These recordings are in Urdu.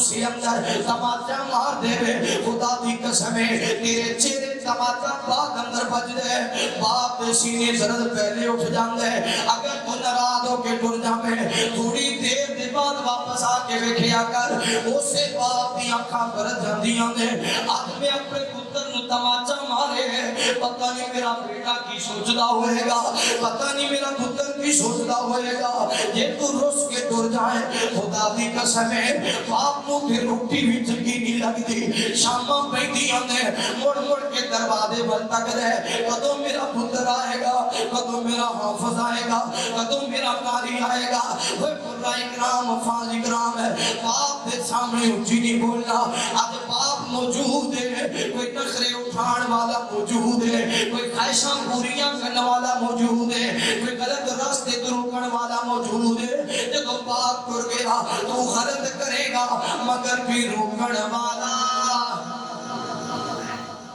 سے اندر تماچا مار دے خدا دی قسم ہے تیرے چہرے تماچا بعد اندر بج دے باپ دے سینے درد پہلے اٹھ جاندے اگر تو ناراض ہو کے ٹر جاویں تھوڑی دیر دے بعد واپس آ کے ویکھیا کر اسے باپ دی اکھاں بھر جاندیاں نے اج میں اپنے پتر نو تماچا مارے پتہ نہیں میرا بیٹا کی سوچدا ہوئے گا پتہ نہیں میرا پتر کی سوچدا ہوئے گا یہ تو رس کے ٹر جائے خدا دی قسم ہے باپ نو پھر روٹی بھی چنگی نہیں لگتی شاماں پیندیاں نے مڑ مڑ کے دروازے ول تک دے کدوں میرا پتر آئے گا کدوں میرا حافظ آئے گا کدوں میرا قاری آئے گا وہ قرآن اکرام فاضل اکرام ہے باپ دے سامنے اونچی نہیں بولنا آج باپ موجود ہے کوئی نخرے اٹھان والا موجود ہے کوئی خواہشاں پوریاں کرنے والا موجود ہے کوئی غلط راستے کو روکنے والا موجود ہے جب باپ کر گیا تو غلط کرے گا مگر بھی روکنے والا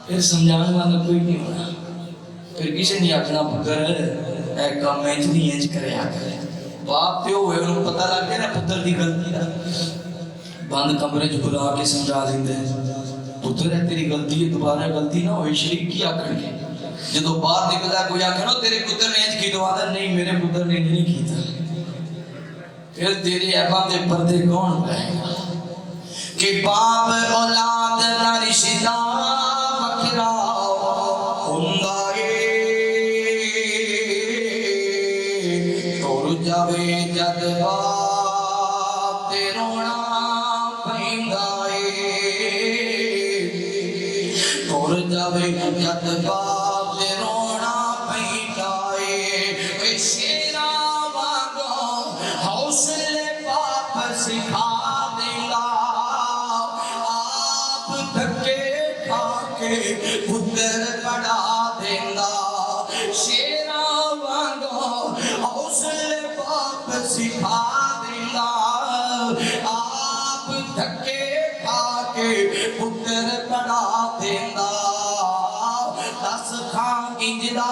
پھر سمجھانے والا کوئی نہیں ہونا پھر کسی نہیں اپنا پتر اے کام میں نہیں انج کرے آکر باپ تے ہوئے انہوں پتہ لگ گیا نا پتر دی غلطی دا بند کمرے جو بلا کے سمجھا دیندے پتر ہے تیری غلطی ہے دوبارہ غلطی نہ ہوئی شریک کی آکر کے جدو باہر نکلتا کوئی آکر نو تیرے پتر نے انج کی دعا دا نہیں میرے پتر نے نہیں کی تھا پھر تیرے عیباں دے پردے کون پائے گا کہ باپ اولاد نہ رشتہ وکھرا ہوندا جاوے جد باپ تے رونا پیندا اے ٹر جاوے جد باپ تے رونا پیندا اے اے شیراں وانگوں حوصلے باپ سکھا دیندا آپ دھکے کھا کے پتر پڑھا دیندا شیراں وانگوں حوصلے سکھا دیندا آپ دھکے کھا کے پتر پڑھا دیندا دس کھاں انج دا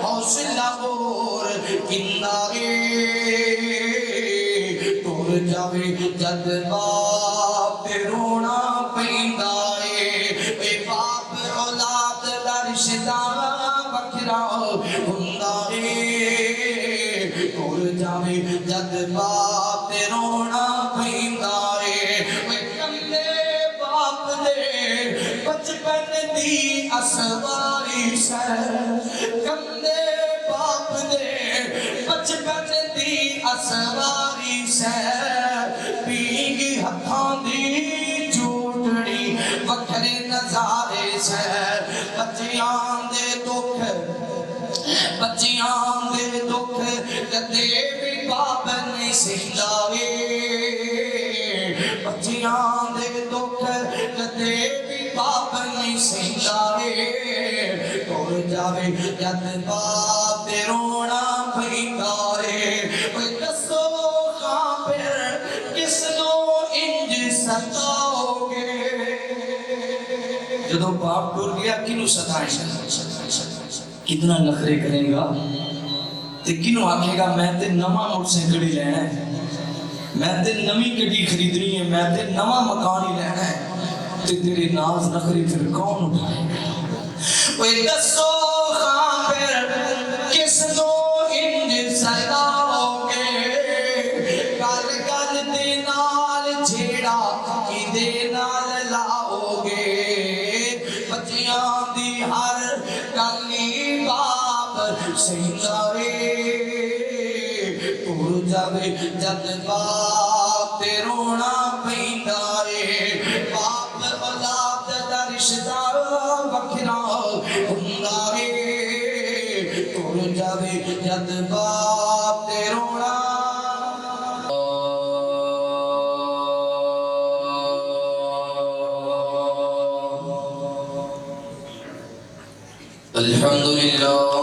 حوصلہ اور کندا اے ٹر جاوے جد باپ تے رونا پیندا اے باپ اولاد دا رشتہ وکھرا ہوندا اے ٹر جاوے جد باپ تے رونا پیندا اے کندے باپ دے بچپن دی اسواری سر کندے باپ دے بچپن دی اسواری سر پیگی ہتھاں دی چوٹڑی وکھرے نظارے سر بچیاں دے دکھ کدے بھی باپ نہیں سہندا اے بچیاں دے دکھ کدے بھی باپ نہیں سہندا اے ٹر جاوے جد باپ تے رونا پیندا اے اوے دسو خاں پھر کس نو انج ستاؤ گے جدو باپ ٹر گیا کنوں ستائیں کتنا نخرے کرے گا تے کنوں آکھے گا میں تے نواں موٹر سائیکل ہی لینا ہے میں تے نویں گڈی خریدنی ہے میں تے نواں مکان ہی لینا ہے تے تیرے ناز نخرے پھر کون اٹھائے گا اوے دسو خاں پھر کس نو انج ستاؤ گے گل گل دے نال جھیڑا کدے نال لاؤ گے بچیاں دی ہر گلی باپ سہندا اے ٹر جاوے جد باپ تے رونا پیندا اے باپ اولاد دا رشتہ وکھرا ہوندا اے ٹر جاوے جد باپ تے رونا الحمدللہ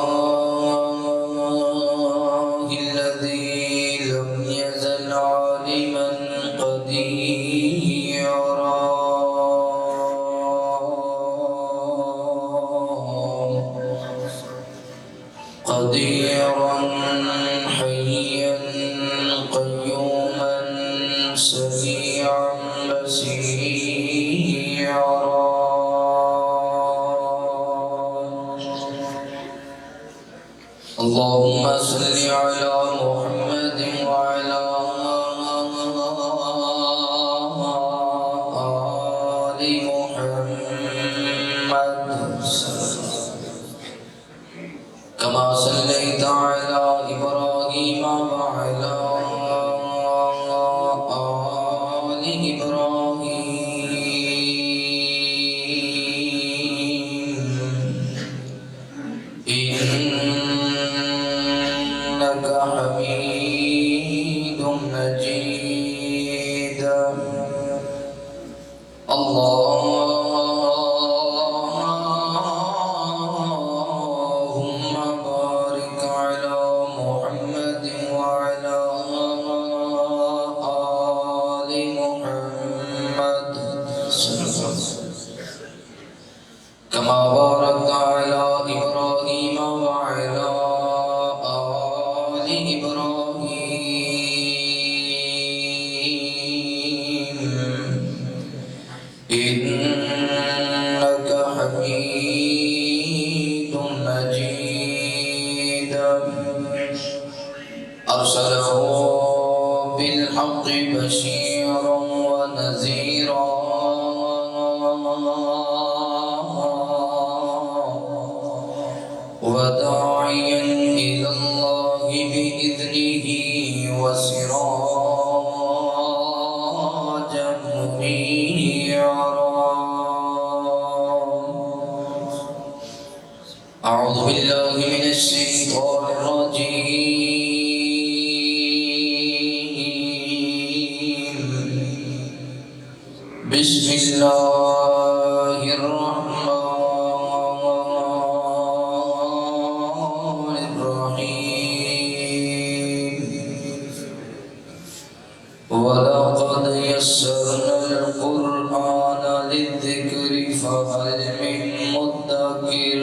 قديرا حيا قيوما سميعا بصيرا اللهم صل على محمد وعلى آل محمد كما صليت على إبراهيم وعلى آل إبراهيم إنك حميد مجيد اللهم بارك على محمد وعلى آل محمد كما باركت على إبراهيم وعلى آل إبراهيم إنك حميد مجيد أرسله بالحق بشيرا ونذيرا وداعيا إلى الله بإذنه وسراجا منيرا أعوذ بالله من الشيطان الرجيم بسم الله الرحمن الرحيم ولقد يسرنا القرآن للذكر فهل من مدكر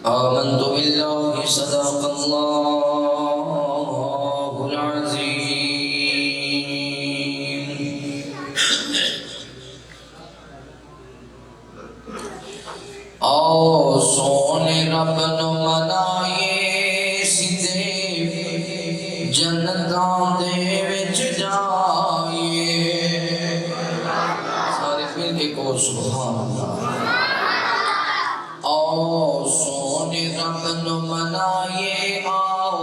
آمنت بالله صدق الله العظيم آؤ سونے رب نو منائے سیدھے جنتاں دے وچ جائے سارے مل کے کو سبحان اللہ آؤ سونے رب نو منائے آؤ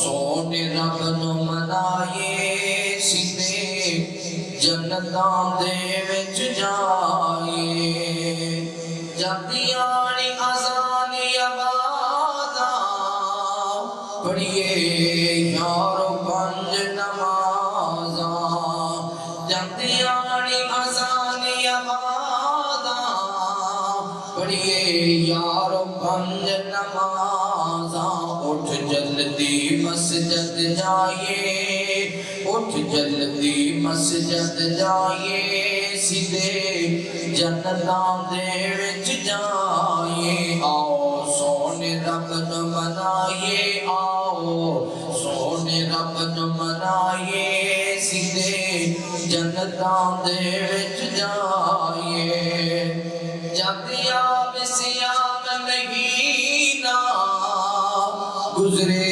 سونے رب نو منائے سیدھے جنتاں دے وچ جائے جاندیاں اذانی آوازاں پڑھیے یارو پنج نمازاں جاندیاں اذانی آوازاں پڑھیے یارو پنج نمازاں اٹھ جلدی مسجد جائیے اٹھ جلدی مسجد جائیے سیدھے جنتاں دے وچ جائیے آؤ سونے رب نو منائیے آؤ سونے رب نو منائیے سیدھے جنتاں دے وچ جائیے جاندیاں سیام مہینہ گزرے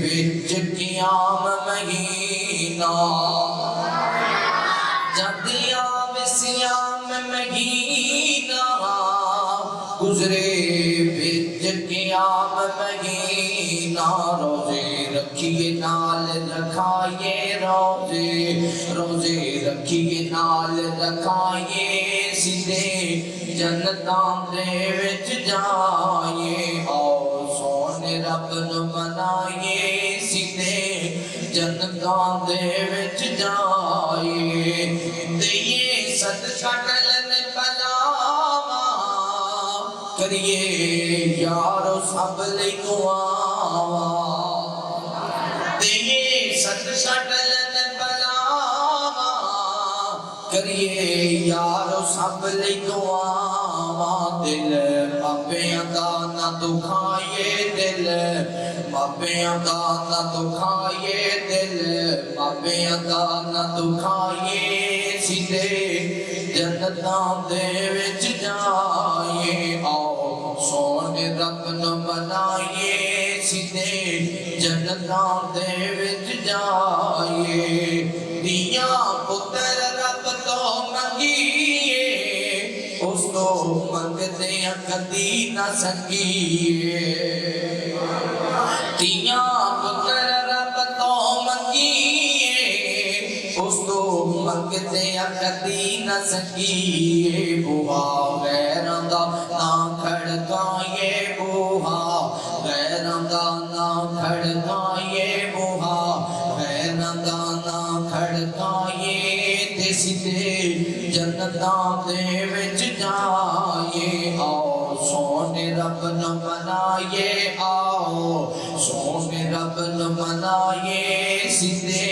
وچ قیام مہینہ جاندیاں سیام مہینہ گزرے وچ قیام مہینہ روزے رکھیے نال رکھائیے روزے رکھیے نال رکھائیے سیدھے جنتاں دے وچ جائیے آؤ سونے رب نو منائیے سیدھے جنتاں دے وچ جائیے دئیے صدقہ ٹلن بلاواں کریے یارو سب لئی دعاواں دئیے صدقہ ٹلن بلاواں کریے یارو سب لئی دعاواں دل ماپیاں دا نہ دکھائیے دل ماپیاں دا نہ دکھائیے دل ماپیاں دا نہ دکھائیے سیدھے جنتاں دے وچ جائیے آؤ سونے رب نو منائیے سیدھے جنتاں دے وچ جائیے دیاں پتر رب تو منگیے اس تو منگدیاں کدی نہ سنگیے دیاں پتر رب تو منگیے اس تو منگدیاں کدی نہ سنگیے بوہا غیراں دا نہ کھڑکائیے بوہا غیراں دا نہ کھڑکائیے بوہا غیراں دا نہ کھڑکائیے تے سیدھے جنتاں دے وچ جائیے آؤ سونے رب نو منائیے آؤ سونے رب نو منائیے سیدھے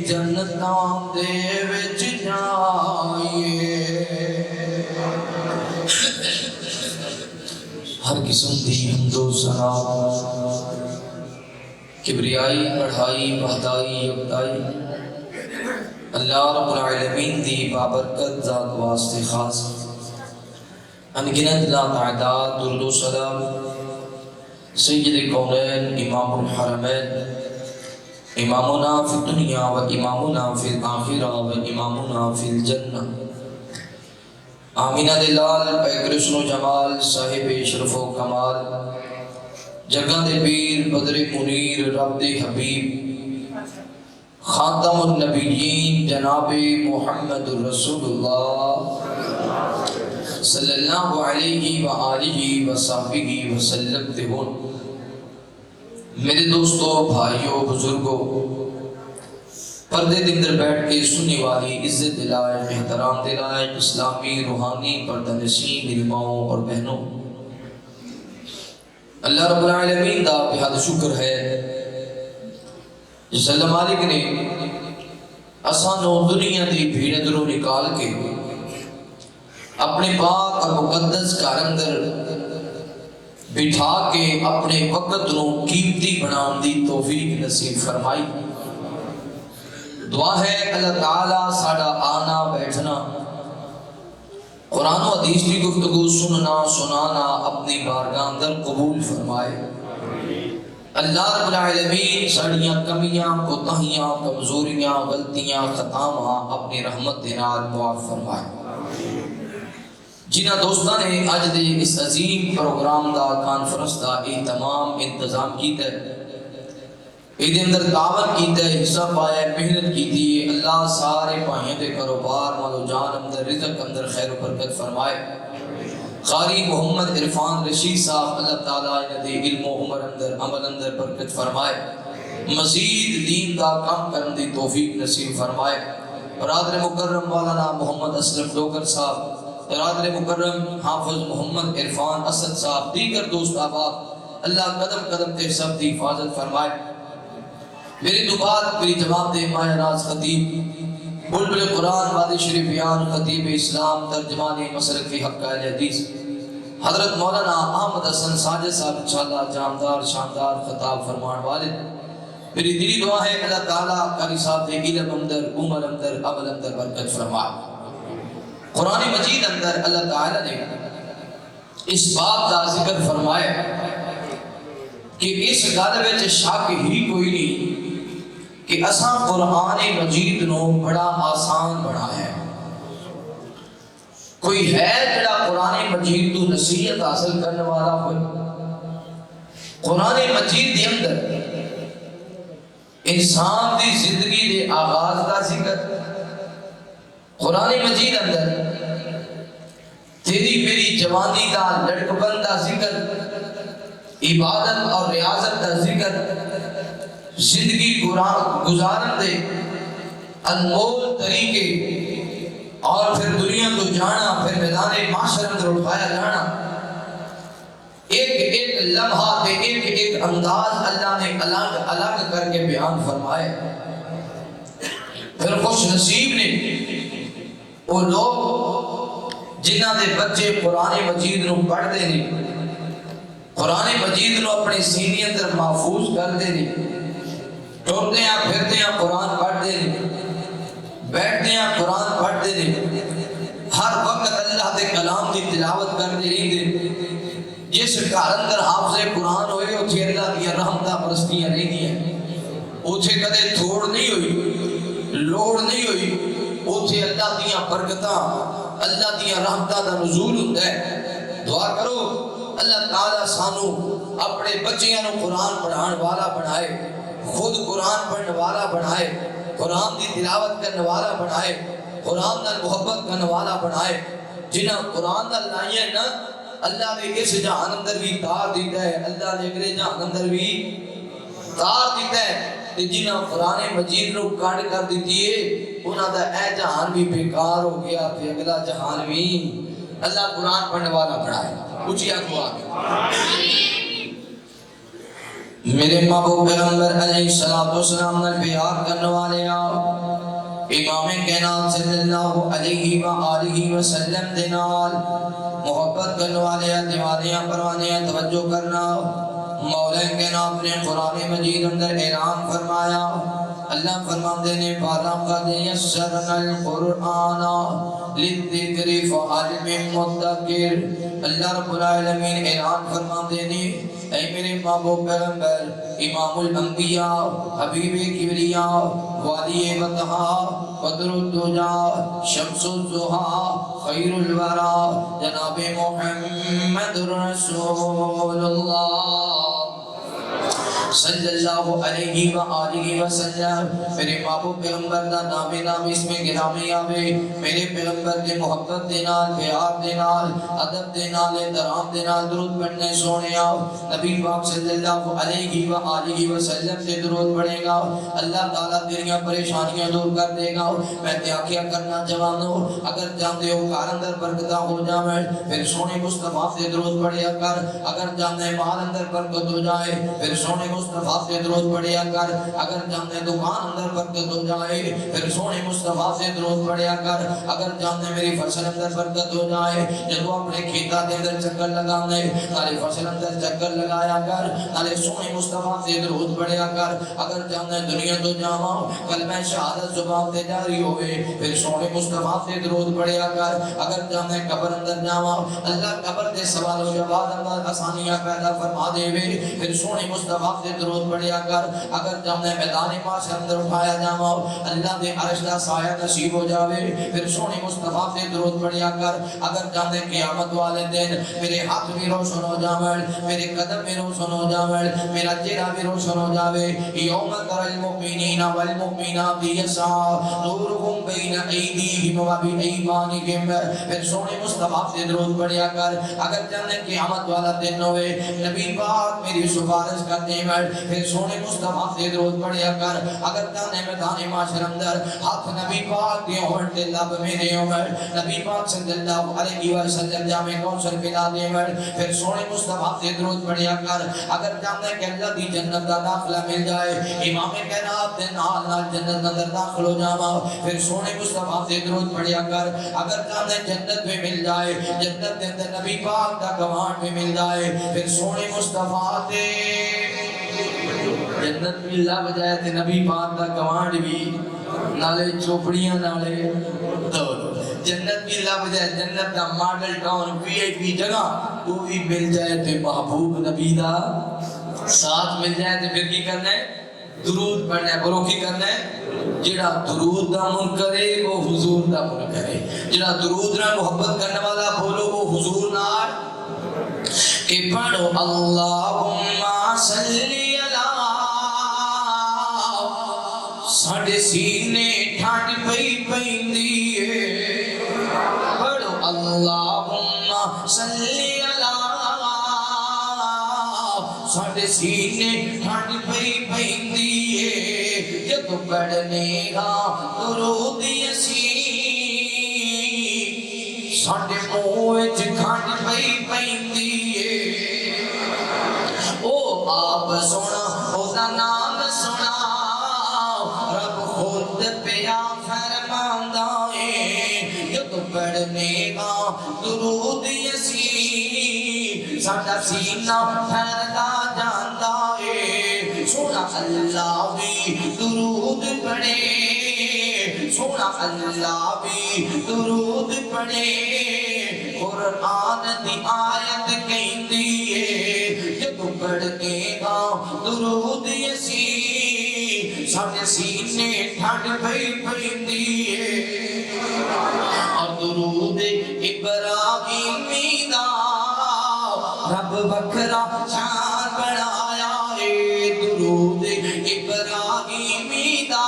جنتاں دے وچ جائیے ہر قسم دی حمد و ثنا کبریائی بڑھائی بہتائی یکتائی اللہ رب العالمین دی بابرکت ذات واسطے خاص انگنت لا تعداد درود و سلام سید کونین امام الحرمین امامنا فی الدنیا و امامنا فی الآخرہ و امامنا فی الجنہ آمینہ دلال پیکر حسن و جمال صاحب شرف و کمال جگہ دے پیر بدر منیر رب دے حبیب خاتم النبیین جناب محمد الرسول اللہ صلی اللہ علیہ وآلہ وصحبہ وسلم تے ہون میرے دوستو بھائیو بزرگو پردے دندر بیٹھ کے سننے والی عزت دلائے احترام دلائے اسلامی روحانی پردہ نشین میری ماؤں اور بہنوں اللہ رب العالمین دا بہت شکر ہے جس اللہ مالک نے اسانو دنیا دی بھیڑ دروں نکال کے اپنے پاک اور مقدس گھر اندر بٹھا کے اپنے وقت نو قیمتی بنان دی توفیق نصیب فرمائی دعا ہے اللہ تعالیٰ ساڑا آنا بیٹھنا قرآن و حدیث کی گفتگو سننا سنانا اپنی بارگاہ اندر قبول فرمائے اللہ رب العالمین ساڑیاں کمیاں کوتاہیاں کمزوریاں غلطیاں خطاواں اپنی رحمت دینار معاف فرمائے جنہ دوستان نے آج دے اس عظیم پروگرام دا کانفرنس دا تمام انتظام کیتا ہے ایدے اندر تعاون کیتا ہے حصہ پایا ہے محنت کیتی ہے اللہ سارے پائیں دے کاروبار مال و جان اندر رزق اندر خیر و برکت فرمائے قاری محمد عرفان رشید صاحب اللہ تعالیٰ دے علم و عمر اندر عمل اندر برکت فرمائے مزید دین دا کام کرن دی توفیق نصیب فرمائے برادر مکرم مولانا محمد اسلم ڈوگر صاحب برادر مکرم حافظ محمد عرفان اسد صاحب دیگر دوست احباب اللہ قدم قدم تے سب دی حفاظت فرمائے میری دوبار میری جواب دے ماہ راز خطیب بلبل قرآن وادی شریف بیان خطیب اسلام ترجمان مسلک فی حق اہل حدیث حضرت مولانا احمد حسن ساجد صاحب انشاءاللہ جامدار شاندار خطاب فرمان والد میری دلی دعا ہے اللہ تعالیٰ قاری صاحب دے علم اندر عمر اندر عمل اندر برکت فرمائے قرآن مجید اندر اللہ تعالیٰ نے اس بات دا ذکر فرمائے کہ اس گل وچ شک ہی کوئی نہیں کہ اساں قرآن مجید نو بڑا آسان بنایا ہے کوئی ہے جڑا قرآن مجید تو نصیحت حاصل کرنے والا ہوئے قرآن مجید دے اندر انسان دی زندگی دے آغاز دا ذکر قرآن مجید اندر تیری میری جوانی دا لڑکپن دا ذکر عبادت اور ریاضت دا ذکر زندگی گزارن دے انمول طریقے اور پھر دنیا کو جانا پھر میدان معاشر اندر اٹھایا جانا ایک ایک لمحہ تے ایک ایک انداز اللہ نے الگ الگ کر کے بیان فرمائے پھر خوش نصیب نے وہ لوگ جنہاں دے بچے قرآن مجید نو پڑھتے نہیں، قرآن مجید نو اپنے سینے اندر محفوظ کرتے نہیں، ٹرتے ہیں پھرتے ہیں قرآن پڑھتے نہیں، بیٹھتے ہیں قرآن پڑھتے نہیں، ہر وقت اللہ دے کلام کی تلاوت کرتے رہتے، جس گھر اندر حافظ قرآن ہوئے اتھے اللہ کی رحمتاں برسدیاں رہندیاں، اتھے کدے تھوڑ نہیں ہوئی، لوڑ نہیں ہوئی، اتھے اللہ دیاں برکتاں، اللہ دیاں رحمتاں دا نزول ہوتا ہے۔ دعا کرو اللہ تعالیٰ سانو اپنے بچیاں نو قرآن پڑھان والا بنائے، خود قرآن پڑھنے والا بنائے، قرآن دی تلاوت کرنے والا بنائے، قرآن نال محبت کرنے والا بنائے۔ جنہاں قرآن نال لائیاں نا اللہ نے اس جہان اندر بھی تار دیتا ہے، اللہ نے اگلے جہان اندر بھی تار دیتا ہے، کہ جنہاں قرآن مجید نو کاٹ کر دیتی ہے انہاں دا اے جہان بھی بیکار ہو گیا تے اگلا جہان بھی اللہ قرآن پڑھنے والا بنائے۔ اچھی آنکھوں آگے میرے محبوب پیغمبر علیہ السلام نے پیار کرنے والے امام کائنات صلی اللہ علیہ وآلہ وسلم دے نال محبت کرنے والے دیوالیاں پروانے توجہ کرنا۔ مولا کائنات نے قرآن مجید اندر اعلان فرمایا، اللہ فرماندے نے فَلَقَدْ يَسَّرْنَا الْقُرْآنَ لِلذِّكْرِ فَهَلْ مِن مُدَّكِرٍ۔ اللہ رب العالمین اعلان فرماندے نے اے میرے محبوب پیغمبر امام الانبیاء حبیب کبریاء والی بطہا قدر الدجا شمس الضحا خیر الورا جناب محمد رسول اللہ صلی اللہ علیہ وآلہ وسلم۔ میرے محبوب پیغمبر دا نام اس میں گرامی آوے، میرے پیغمبر کے محبت دے نال، پیار دے نال، ادب دے نال، احترام دے نال درود پڑھنے سونے آؤ۔ نبی پاک صلی اللہ علیہ وآلہ وسلم سے درود پڑھے گا اللہ تعالیٰ تیریاں پریشانیاں دور کر دے گا۔ میں تے آکھیا کرنا جوانو اگر جاندے ہو گھر اندر برکتاں ہو جاویں پھر سونے مصطفیٰ سے درود پڑھیا کر، اگر جاندے مال اندر برکت ہو جائے پھر سونے مصطفیٰ سے درود پڑھیا کر، اگر جاندے دکان اندر برکت ہو جائے پھر سونے مصطفیٰ سے درود پڑھیا کر، اگر جاندے میری فصل اندر برکت ہو جائے جدو اپنے کھیتاں دے اندر چکر لگانے نالے فصل اندر چکر لگایا کر، نالے سونے مصطفیٰ سے درود پڑھیا کر، اگر جاندے دنیا تو جاواں کلمہ شہادت زبان تے جاری ہوئے پھر سونے مصطفیٰ سے درود پڑھیا کر، اگر جاندے قبر اندر جاواں اللہ قبر دے سوال و جواب اندر آسانیاں پیدا فرما دے پھر سونے مصطفیٰ سے درود پڑھیا کر، اگر جاندے میدان معاشر اندر اٹھایا جاواں اللہ دے عرش دا سایہ نصیب ہو جاوے پھر سونے مصطفیٰ سے درود پڑھیا کر، اگر جاندے قیامت والے دن میرے ہاتھ بھی روشن ہو جاویں، میرے قدم بھی روشن ہو جاویں، میرا چہرہ بھی روشن ہو جاوے، یوم تری المؤمنین والمؤمنات یسعی نورہم بین ایدیہم وبایمانہم پھر سونے مصطفیٰ سے درود پڑھیا کر، اگر جاندے قیامت والا دن ہوئے نبی پاک میری سفارش کرتے ہیں پھر سونے مصطفیٰ سے درود پڑھیا کر، اگر جانے میدان معاشر اندر ہاتھ نبی پاک کے ہونٹے لب میرے عمر نبی پاک صلی اللہ علیہ وسلم جامع کوثر پلا دے پھر سونے مصطفیٰ سے درود پڑھیا کر، اگر جانے کہ اللہ دی جنت دا داخلہ مل جائے امام کائنات دے نال نال جنت اندر داخل ہو جاواں پھر سونے مصطفیٰ سے درود پڑھیا کر، اگر جانے جنت بھی مل جائے جنت دے اندر نبی پاک دا گوان بھی مل جائے پھر سونے مصطفیٰ دے جنت بھی لب جائے تے نبی پاک دا گوانڈ بھی نالے چوپڑیاں نالے جنت بھی لب جائے جنت دا ماڈل ٹاؤن وی آئی پی جگہ وہ بھی مل جائے تے محبوب نبی دا ساتھ مل جائے تے پھر کی کرنا ہے درود پڑھنا ہے، بولو کی کرنا ہے جڑا درود دا من کرے وہ حضور دا من کرے، جڑا درود نہ محبت کرنے والا بولو وہ حضور نال کہ پڑھو اللہم صلی ساڑھے سینے ٹھانڈ پئی پیندی ہے پڑھو اللہم صلی اللہ ساڑھے سینے ٹھانڈ پئی پیندی ہے جب پڑھنے گا درود یسین ساڑھے موچ کھانڈ پئی پیندی ہے او آپ سونا او دا نام سونا رب خود پیا فرماندا ہے جدو پڑھنے گا درود یسین ساڈا سینہ ٹھہردا جاندا اے سونا اللہ بھی درود پڑھے سونا اللہ بھی درود پڑھے قرآن دی آیت کہندی اے جدو پڑھنے گا درود یسین ساڈے سینے ٹھنڈ پئی پیندی اے اور درود ابراہیمی دا رب وکھرا شان بنایا اے درود ابراہیمی دا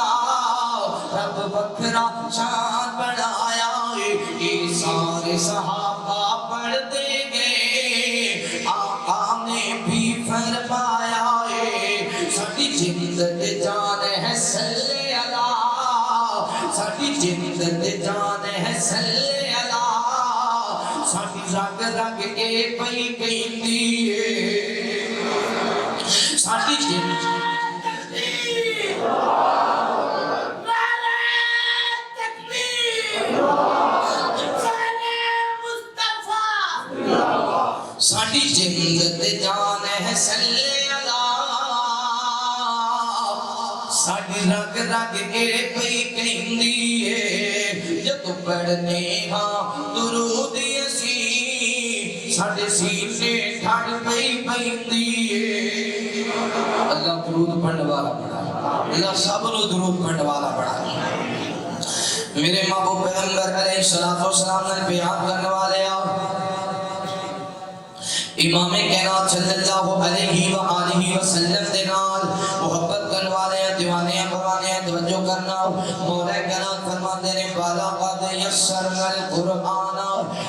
رب وکھرا شان بنایا اے یہ سارے صحابہ پڑھتے گئے آقا نے بھی فرمایا اے ساڈی جند تے جان ہے صلی اللہ ساڈی جند تے جان ہے صلی اللہ ساڈی رگ رگ کے پئی کہندی اے ساڈی جند ساڈی جند تے جان ہے صلی اللہ ساڈی رگ رگ کے پئی کہندی اے جدو پڑھنے ہاں درود یسین ساڈے سینے ٹھنڈ پئی پیندی اے اللہ درود پڑھنے والا بڑا اللہ سب نو درود پڑھنے والا بڑا میرے محبوب پیغمبر علیہ الصلوۃ والسلام نے بیان کرنے والے امام کائنات صلی اللہ علیہ وآلہ وسلم دے نال محبت کرنے والے دیوانے پرانے توجہ کرنا مولا کائنات فرماتے ہیں بالا قد یسرنا القرآن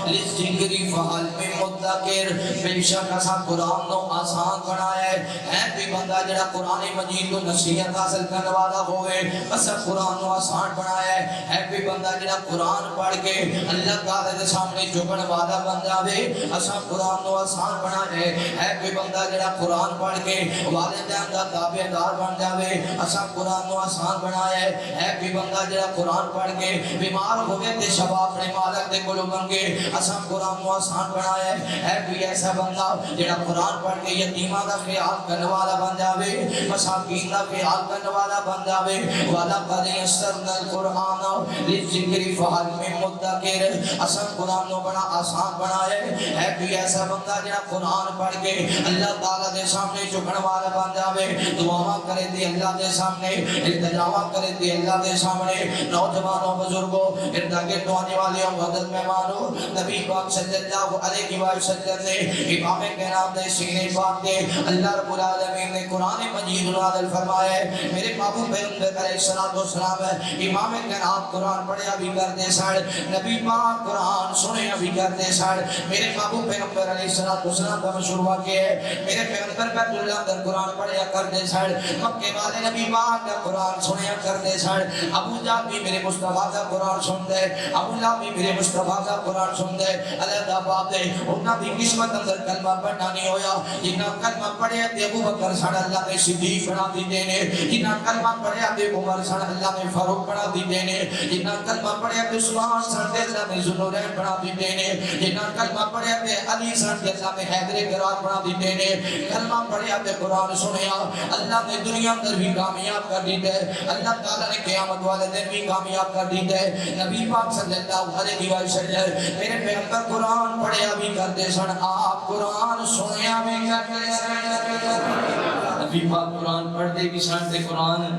للذکر فہل من مدکر بے شک اساں قرآن نو آسان بنایا ہے بھی بندہ جڑا قرآن مجید کو نصیحت حاصل کرنے والا ہوئے اساں قرآن نو آسان بنایا ہے بھی بندہ جڑا قرآن پڑھ کے اللہ تعالی دے سامنے جھکن والا بن جاوے اساں قرآن نو آسان بنایا ہے کوئی بندہ جڑا قرآن پڑھ کے والدین دا تابعدار بن جاوے اساں قرآن نو آسان بنایا ہے کوئی بندہ جڑا قرآن پڑھ کے بیمار ہوئے تے شفا اپنے مالک دے کولوں منگے اساں قرآن نو آسان بنایا ہے کوئی ایسا بندہ جڑا قرآن پڑھ کے یتیماں دا خیال کرنے والا بن جاوے مساکین دا خیال کرنے والا بن جاوے وَلَقَدْ يَسَّرْنَا الْقُرْآنَ لِلذِّكْرِ فَهَلْ مِن مُدَّكِرٍ اساں قرآن نو بڑا آسان بنایا ہے کوئی ایسا بندہ جڑا قرآن پڑھ کے اللہ تعالیٰ دے سامنے جھکن والا بن جاوے دعاواں کرے تے اللہ دے سامنے التجاواں کرے تے اللہ دے سامنے نوجوانوں بزرگوں ارد آنے والے عزت مہمانوں نبی پاک صلی اللہ علیہ وسلم نے امام کائنات دے سینے پاک دے اللہ رب العالمین نے قرآن مجید نازل فرمایا ہے میرے محبوب پیغمبر علیہ الصلوۃ والسلام امام کائنات قرآن پڑھیا بھی کرتے سن نبی پاک قرآن سنیا بھی کرتے سن میرے محبوب پیغمبر علیہ الصلوۃ والسلام کا مشہور واقعہ ہے میرے پیغمبر بیت اللہ اندر قرآن پڑھیا کرتے سن مکے والے نبی پاک کا قرآن سنیا کرتے سن ابو جہل بھی میرے مصطفیٰ کا قرآن سنتے ابو لہب بھی میرے مصطفیٰ کا قرآن سنتے علیحدہ باب دے انہاں دی قسمت اندر کلمہ پڑھنا نہیں ہویا جنہاں کلمہ پڑھیا تے ابو بکر سن اللہ نے صدیق بنا دیتے نے جنہاں کلمہ پڑھیا تے عمر سن اللہ نے فاروق بنا دیتے نے جنہاں کلمہ پڑھیا تے عثمان سن اللہ نے ذوالنورین بنا دیتے نے جنہاں کلمہ پڑھیا تے علی سن اللہ نے حیدر کرار بنا دیتے نے کلمہ پڑھیا تے قرآن سنیا اللہ نے دنیا اندر بھی کامیاب کر دیتے اللہ تعالیٰ نے قیامت والے دن بھی کامیاب کر دیتے نبی پاک صلی اللہ علیہ وسلم میرے پیغمبر قرآن پڑھیا بھی کرتے سن آپ قرآن سنیا بھی کرتے سن نبی پاک قرآن پڑھتے بھی سن تے قرآن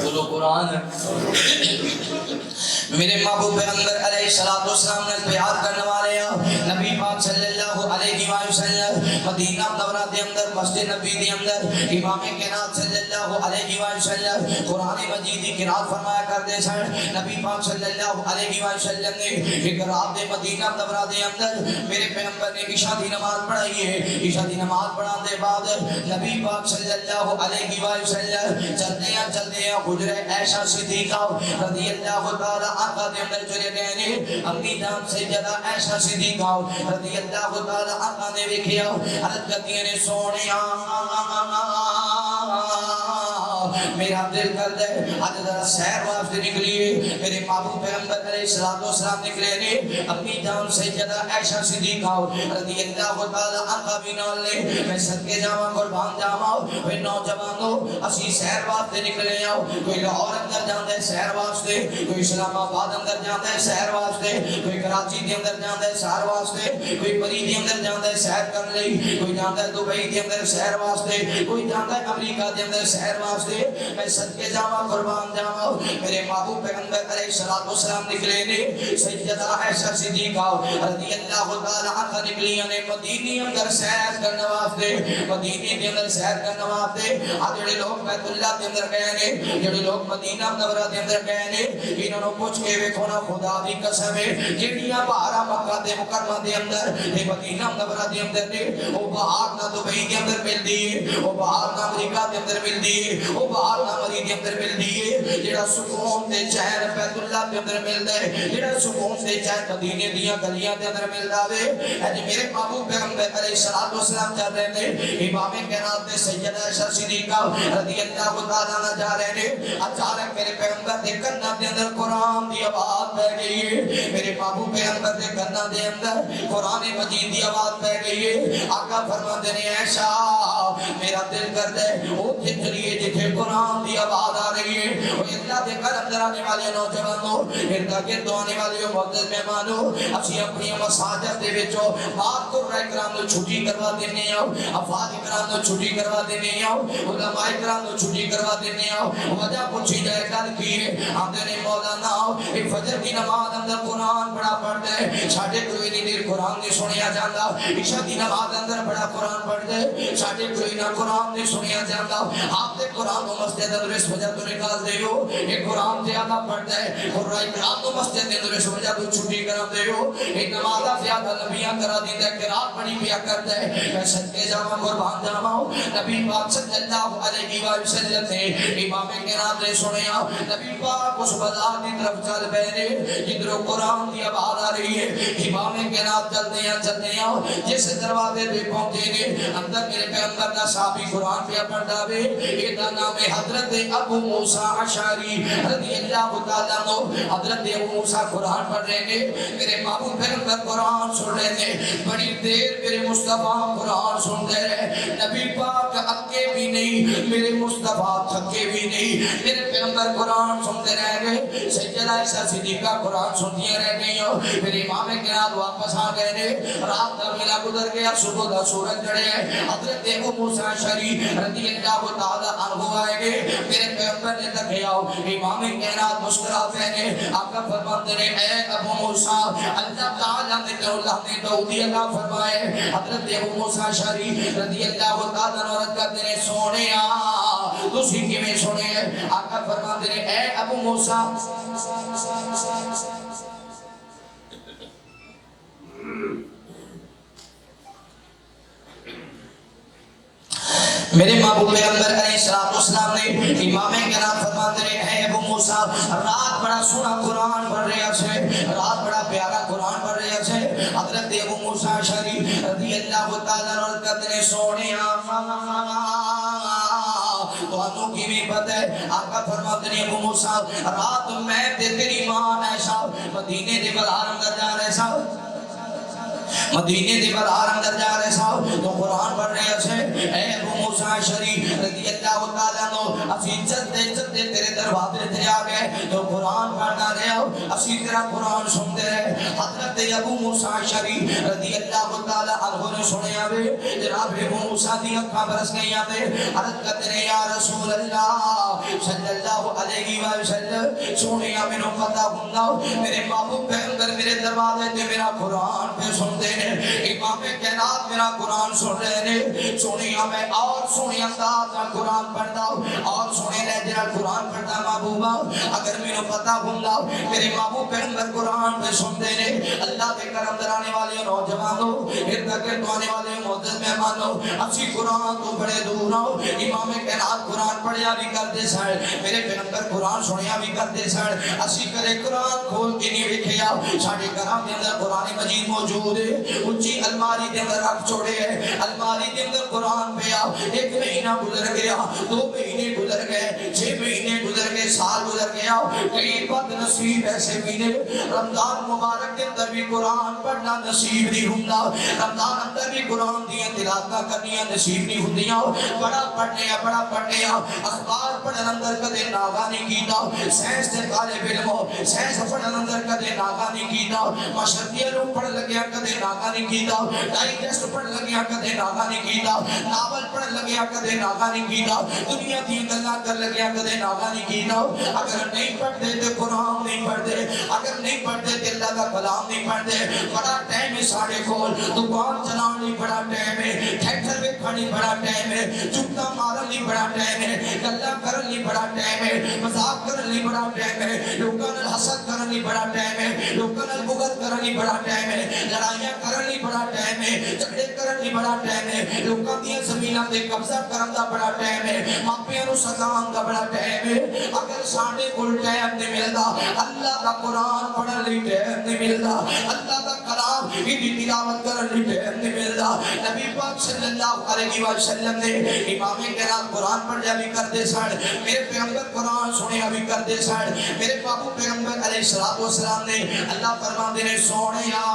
بولو قرآن میرے محبوب پیغمبر علیہ الصلوۃ والسلام نے بیان کرنے والے نبی پاک صلی اللہ علیہ وسلم مدینہ منورہ دے اندر مسجد نبی دے اندر امام کائنات صلی اللہ علیہ وسلم قرآن مجید کی قرات فرمایا کرتے سن نبی پاک صلی اللہ علیہ وسلم نے ایک رات دے مدینہ منورہ دے اندر میرے پیغمبر نے عشاء دی نماز پڑھائی ہے عشاء دی نماز پڑھانے دے بعد نبی پاک صلی اللہ علیہ وسلم چلتے ہیں حجرہ عائشہ صدیقہ رضی اللہ تعالی عنہا دے اندر چلے گئے نے اپنی جان سے جدا عائشہ صدیقہ رضی اللہ تعالی عنہا نے ویکھیا حضرت کہتی نے سونیا میرا دل کرتا ہے آج ذرا سیر واسطے نکلیے میرے محبوب پیغمبر علیہ السلام نکلے نے اپنی جان سیدہ عائشہ صدیقہ رضی اللہ تعالی عنہا بھی نال لے میں صدقے جاواں قربان جاواں اے نوجوانو اسی سیر واسطے نکلے آؤ کوئی لاہور اندر جاندا ہے سیر واسطے کوئی اسلام آباد اندر جاندا ہے سیر واسطے کوئی کراچی دے اندر جاندا ہے سیر واسطے کوئی پری دے اندر جاندا ہے سیر کرن لئی کوئی جاندا ہے دبئی دے اندر سیر واسطے کوئی جاندا ہے امریکہ دے اندر سیر واسطے میں صدقے جاواں قربان جاواں میرے محبوب پیغمبر علیہ السلام نکلے نے سیدہ عائشہ صدیقہ رضی اللہ تعالی عنہا نکلیاں نے مدینے اندر سیر کرنے واسطے مدینے دے اندر سیر کرنے واسطے آ جڑے لوگ بیت اللہ دے اندر گئے نے جڑے لوگ مدینہ منورہ دے اندر گئے نے انہاں نوں پوچھ کے ویکھو نا خدا دی قسم ہے جڑیاں بہاراں مکہ دے مکرمہ دے اندر تے مدینہ منورہ دے اندر نے او بہار نہ دبئی دے اندر ملدی ہے او بہار نہ امریکہ دے اندر ملدی ہے او بہار نہ مری دے اندر ملدی ہے جڑا سکون تے چین بیت اللہ دے اندر ملدا ہے جڑا سکون تے چین مدینے دیاں گلیاں دے اندر ملدا وے اج میرے محبوب پیغمبر علیہ السلام چل رہے نے امام کائنات تے سیدہ عائشہ صدیقہ رضی اللہ تعالی عنہا جا رہے نے اچانک میرے پیغمبر دے کاناں دے اندر قرآن دی آواز پہ گئی ہے میرے محبوب پیغمبر دے کاناں دے اندر قرآن مجید دی آواز پہ گئی ہے آقا فرماتے نے عائشہ میرا دل کرتا ہے اوتھے چلیے جتھے قرآن دی آواز آ رہی ہے او اللہ دے گھر اندر آنے والے نوجوانوں ارد گرد آنے والے معزز مہمانوں اسی اپنی مساجد دے وچوں بات قرآن کرام نو چھٹی کروا دینے آؤ افاظ کرام نو چھٹی کروا دینے آؤ علماء کرام نو چھٹی کروا دینے آؤ وجہ پوچھی جائے گل کی ہے آندے نے مولانا ایک فجر کی نماز اندر قرآن بڑا پڑھتے ہیں ساڑھے کوئی نہیں دیر قرآن نہیں سنیا جاندہ عشاء کی نماز اندر بڑا قرآن پڑھتے ہیں ساڑھے کوئی نہ قرآن نہیں سنیا جاندہ آپ دے قرآن و مسجد اندر اس وجہ تو نکال دے ہو ایک قرآن زیادہ پڑھتے ہیں قرآن قرآن و مسجد اندر اس وجہ تو چھٹی کرا دے ہو ایک نمازہ زیادہ نبیاں کرا دیندہ ہے قرآن بڑی پیا کرتے ہیں میں صدقے جاواں قربان جاواں نبی پاک صلی اللہ علیہ وسلم نے امام کائنات نے سنیا نبی پاک اس بازار کی طرف چل پئے جدھروں قرآن دی آواز آ رہی ہے امام کائنات چلتے ہیں جس دروازے پہ پہنچے نے اندر میرے پیغمبر دا صحابی قرآن پہ پڑھتا وے یہ دا نام ہے حضرت ابو موسیٰ اشعری رضی اللہ تعالیٰ عنہ حضرت ابو موسیٰ قرآن پڑھ رہے ہیں میرے محبوب پیغمبر قرآن سن رہے ہیں بڑی دیر میرے مصطفیٰ قرآن سن رہے نبی پاک اکے بھی نہیں میرے مصطفیٰ تھکے بھی نہیں میرے پیغمبر قرآن سنتے رہ گئے سیدہ عائشہ صدیقہ قرآن سنتی رہ گئی میرے امام کائنات واپس آ گئے نے رات کا ویلا گزر گیا صبح دا سورج چڑھے حضرت ابو موسیٰ اشعری رضی اللہ تعالی عنہ آئے گے میرے پیغمبر نے تکے آؤ امام کائنات مسکرا پہنے آقا فرماتے نے اے ابو موسیٰ اللہ تعالی نے دعوتی عطا فرمائے حضرت ابو موسیٰ اشعری رضی اللہ تعالی عنہ عرض کرتے نے سونیا تسی کیویں سنے آقا فرماتے نے اے ابو موسیٰ میرے محبوب پیغمبر علیہ السلام نے امام کائنات فرماتے ہیں اے ابو موسیٰ رات بڑا سونا قرآن پڑھ رہا سے رات بڑا پیارا قرآن پڑھ رہا سے حضرت ابو موسیٰ اشعری رضی اللہ تعالیٰ عنہ کہتے ہیں سونیا تو انہوں کی بھی پتہ ہے آقا فرماتے ہیں ابو موسیٰ رات میں تیری ماں عائشہ مدینے دے بازار اندر جا رہے صاحب مدینے دے بازار اندر جا رہے صاحب تو قرآن پڑھ رہے ہیں اے ابو موسیٰ اشعری رضی اللہ تعالیٰ عنہ اسی چلتے تیرے دروازے تے آ گئے تو قرآن پڑھنا رہے ہو اسی تیرا قرآن سنتے رہے حضرت ابو موسیٰ اشعری رضی اللہ تعالیٰ عنہ نے سنیا وے جناب ابو موسیٰ دی اکھاں برس گئیاں تے عرض کرتے ہیں یا رسول اللہ صلی اللہ علیہ وسلم سنیا مینوں پتہ ہوندا میرے محبوب پیغمبر میرے دروازے تے میرا قرآن پہ سنتے ہیں امام کائنات میرا قرآن سن رہے ہیں سنیا میں اور سنی انداز میں قرآن پڑھتا ہوں اور سنے لہجے نال قرآن پڑھتا محبوبہ اگر مینوں پتہ ہوندا میرے محبوب پیغمبر قرآن پہ سنتے ہیں اللہ کے کرم در آنے والے نوجوانوں ارد گرد آنے والے معزز مہمانوں اسی قرآن تو بڑے دور ہو امام کائنات قرآن پڑھیا بھی کرتے سن میرے پیغمبر قرآن سنیا بھی کرتے سن اسی کرے قرآن کھول کے کچھ نہیں ویکھیا ساڈے گھراں دے اندر قرآن مجید موجود ہے اونچی الماری دے اندر رکھ چھوڑے ہے الماری دے اندر قرآن پیا ایک مہینہ گزر گیا 2 مہینے گزر گئے 6 مہینے گزر گئے سال گزر گیا کئی بد نصیب ایسے بھی نے رمضان مبارک کے اندر بھی قرآن پڑھنا نصیب نہیں ہوندا رمضان اندر بھی قرآن دیاں تلاوتاں کرنیاں نصیب نہیں ہوندیاں بڑا پڑھنے اخبار پڑھن اندر کدے ناغا نہیں کیتا سائنس دے طالب علم سائنس پڑھن اندر کدے ناغا نہیں کیتا معاشرتیاں نوں پڑھ لگیا کدے ناغا نہیں کیتا ڈائجسٹ پڑھ لگیا کدے ناغا نہیں کیتا ناول پڑھ لگیا کدے ناغا نہیں کیتا دنیا دی گلاں کر لگیا کدے ناغا نہیں کیتا اگر نہیں پڑھتے تے قرآن نہیں پڑھتے اگر نہیں پڑھتے تے اللہ کا کلام نہیں پڑھتے بڑا ٹائم ہے ساڈے کول دکان چلانے لئی بڑا ٹائم ہے ٹریکٹر ویکھن لئی بڑا ٹائم ہے جُگتا مارن لئی بڑا ٹائم ہے گلاں کرن لئی بڑا ٹائم ہے مذاق کرن لئی بڑا ٹائم ہے لوکاں نال حسد کرن لئی بڑا ٹائم ہے لوکاں نال بغض کرن لئی بڑا ٹائم ہے لڑائیاں کرن لئی بڑا ٹائم ہے جھگڑے کرن لئی بڑا ٹائم ہے لوکاں دیاں زمیناں تے قبضہ کرن دا بڑا ٹائم ہے ماپیاں نوں ستان دا بڑا ٹائم ہے اگر ساڈے کول ٹائم نہیں ملدا اللہ دا قرآن پڑھن لئی ٹائم نہیں ملدا اللہ دا کلام دی تلاوت کرن لئی ٹائم نہیں ملدا نبی پاک صلی اللہ علیہ وسلم نے امام کرام قرآن پڑھیا بھی کرتے سن میرے پیغمبر قرآن سنیا بھی کرتے سن میرے بابو پیغمبر علیہ الصلوۃ والسلام نے اللہ فرماندے نے سونیا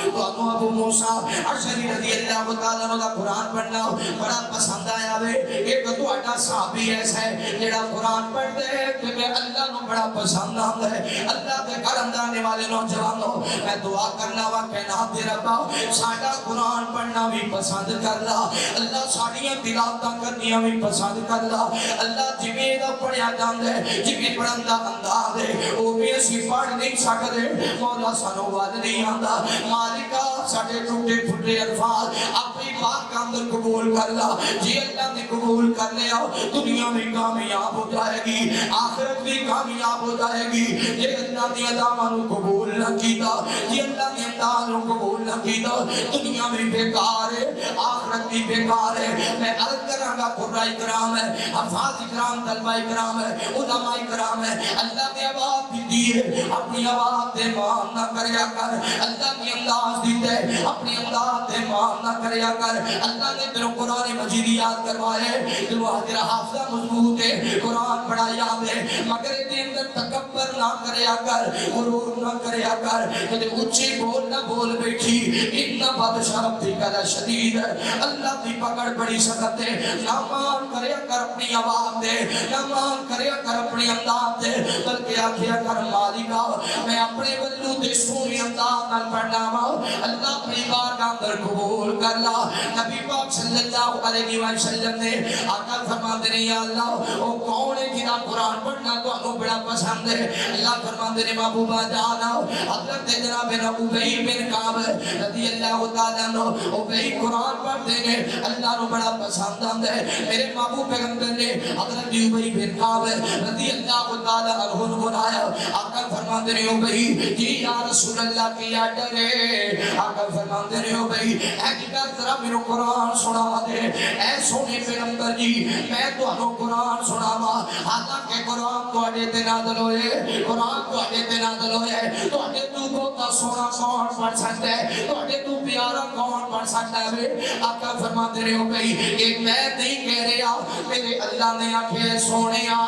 تو ابو موسیٰ اشعری رضی اللہ تعالیٰ عنہ دا قرآن پڑھنا بڑا پسند آیا وے ایک تہاڈا صحابی ایسا ہے جڑا قرآن پڑھتے ہے کہ میں اللہ نو بڑا پسند آندا ہے اللہ دے گھر اندر آنے والے نوجوانوں میں دعا کرنا وا کہنا دے ربا ساڈا قرآن پڑھنا بھی پسند کر لا اللہ ساڈیاں تلاوتاں کرنیاں بھی پسند کر لا اللہ جویں دا پڑھیا جاندا ہے جویں پڑھن دا انداز ہے او بھی اسی پڑھ نہیں سکدے مولا سانو ود نہیں آندا مالکا ساڈے ٹوٹے پھٹے الفاظ اپنی بات کا اندر قبول کر لا جی اللہ نے قبول کر لیا دنیا میں کامیاب ہو جائے گی آخرت بھی کامیاب ہو جائے گی جی اللہ نے ادامہ نو قبول نہ کیتا جی اللہ نے انداز نو قبول نہ کیتا دنیا میں بیکار ہے آخرت بھی بیکار ہے میں عرض کراں گا قرآن کرام ہے حفاظ کرام طلبہ کرام ہے علماء کرام ہے اللہ نے آواز دی ہے اپنی آواز دے مان نہ کریا کر اللہ نے انداز دیتا ہے اپنی انداز دے مان نہ کریا کر اللہ نے تیرے قرآن مجید یاد کروائے تو وہ تیرا حافظہ مضبوط ہے قرآن بڑا یاد ہے مگر دے اندر تکبر نہ کریا کر غرور نہ کریا کر کہ اونچی بول نہ بول بیٹھی اتنا بادشاہ ربی کا شدید ہے اللہ کی پکڑ بڑی سخت ہے نہ مان کریا کر اپنی آواز دے نہ مان کریا کر اپنی انداز دے بلکہ آخیا کر مالکا میں اپنے ولو تے سونی انداز نال پڑھنا وا اللہ اپنی بارگاہ اندر قبول کر لا نبی پاک صلی اللہ علیہ وسلم نے آقا فرماندے نے یا اللہ او کون ہے جنہاں قرآن پڑھنا تانوں بڑا پسند ہے اللہ فرماندے نے محبوبہ جانا حضرت جناب ابی بن کعب رضی اللہ تعالی عنہ ابی قرآن پڑھتے ہیں اللہ نو بڑا پسند آندا ہے میرے محبوب پیغمبر نے حضرت ابی بن کعب رضی اللہ تعالی عنہ نے بلایا آقا فرماندے نے ابی جی یا رسول اللہ کی آرڈر ہے آقا فرماندے نے ابی اے جگہ ذرا میرے قرآن سنا دے اے سونے پیغمبر جی میں تانوں قرآن سناواں حالانکہ قرآن تواڈے تے نازل ہوئے قرآن تواڈے تے نازل ہوئے تواڈے تو بہت سونا کون پڑھ سکتا ہے تواڈے تو پیارا کون پڑھ سکتا ہے آقا فرماتے رہے ہو گئی کہ میں نہیں کہہ رہا میرے اللہ نے آنکھیں سونیا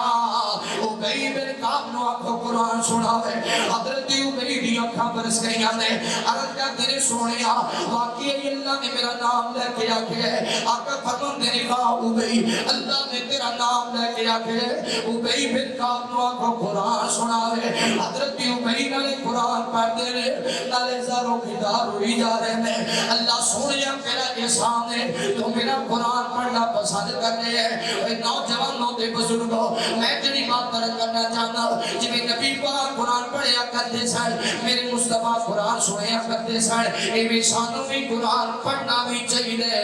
او گئی میرے کام نو آنکھوں قرآن سنا ہے حضرت ابی دی آنکھاں برس گئی نے عرض کیا تیرے سونیا واقعی اللہ نے میرا نام لے کے آکھے ہے آقا فرماتے نے کہا ابی اللہ نے تیرا نام لے کے آکھے ابی بن کعب نو آنکھوں قرآن سنا ہے حضرت ابی نے قرآن پڑھتے رہے نالے زاروں کی دار ہوئی جا رہے ہیں اللہ سونیا تیرا احسان ہے تو میرا قرآن پڑھنا پسند کر رہے ہیں اے نوجوانوں تے بزرگوں میں تیری بات پر کرنا چاہتا ہوں جب نبی پاک قرآن پڑھیا کرتے سن میرے مصطفیٰ قرآن سنیا کرتے سن اے بھی سانوں بھی قرآن پڑھنا بھی چاہیے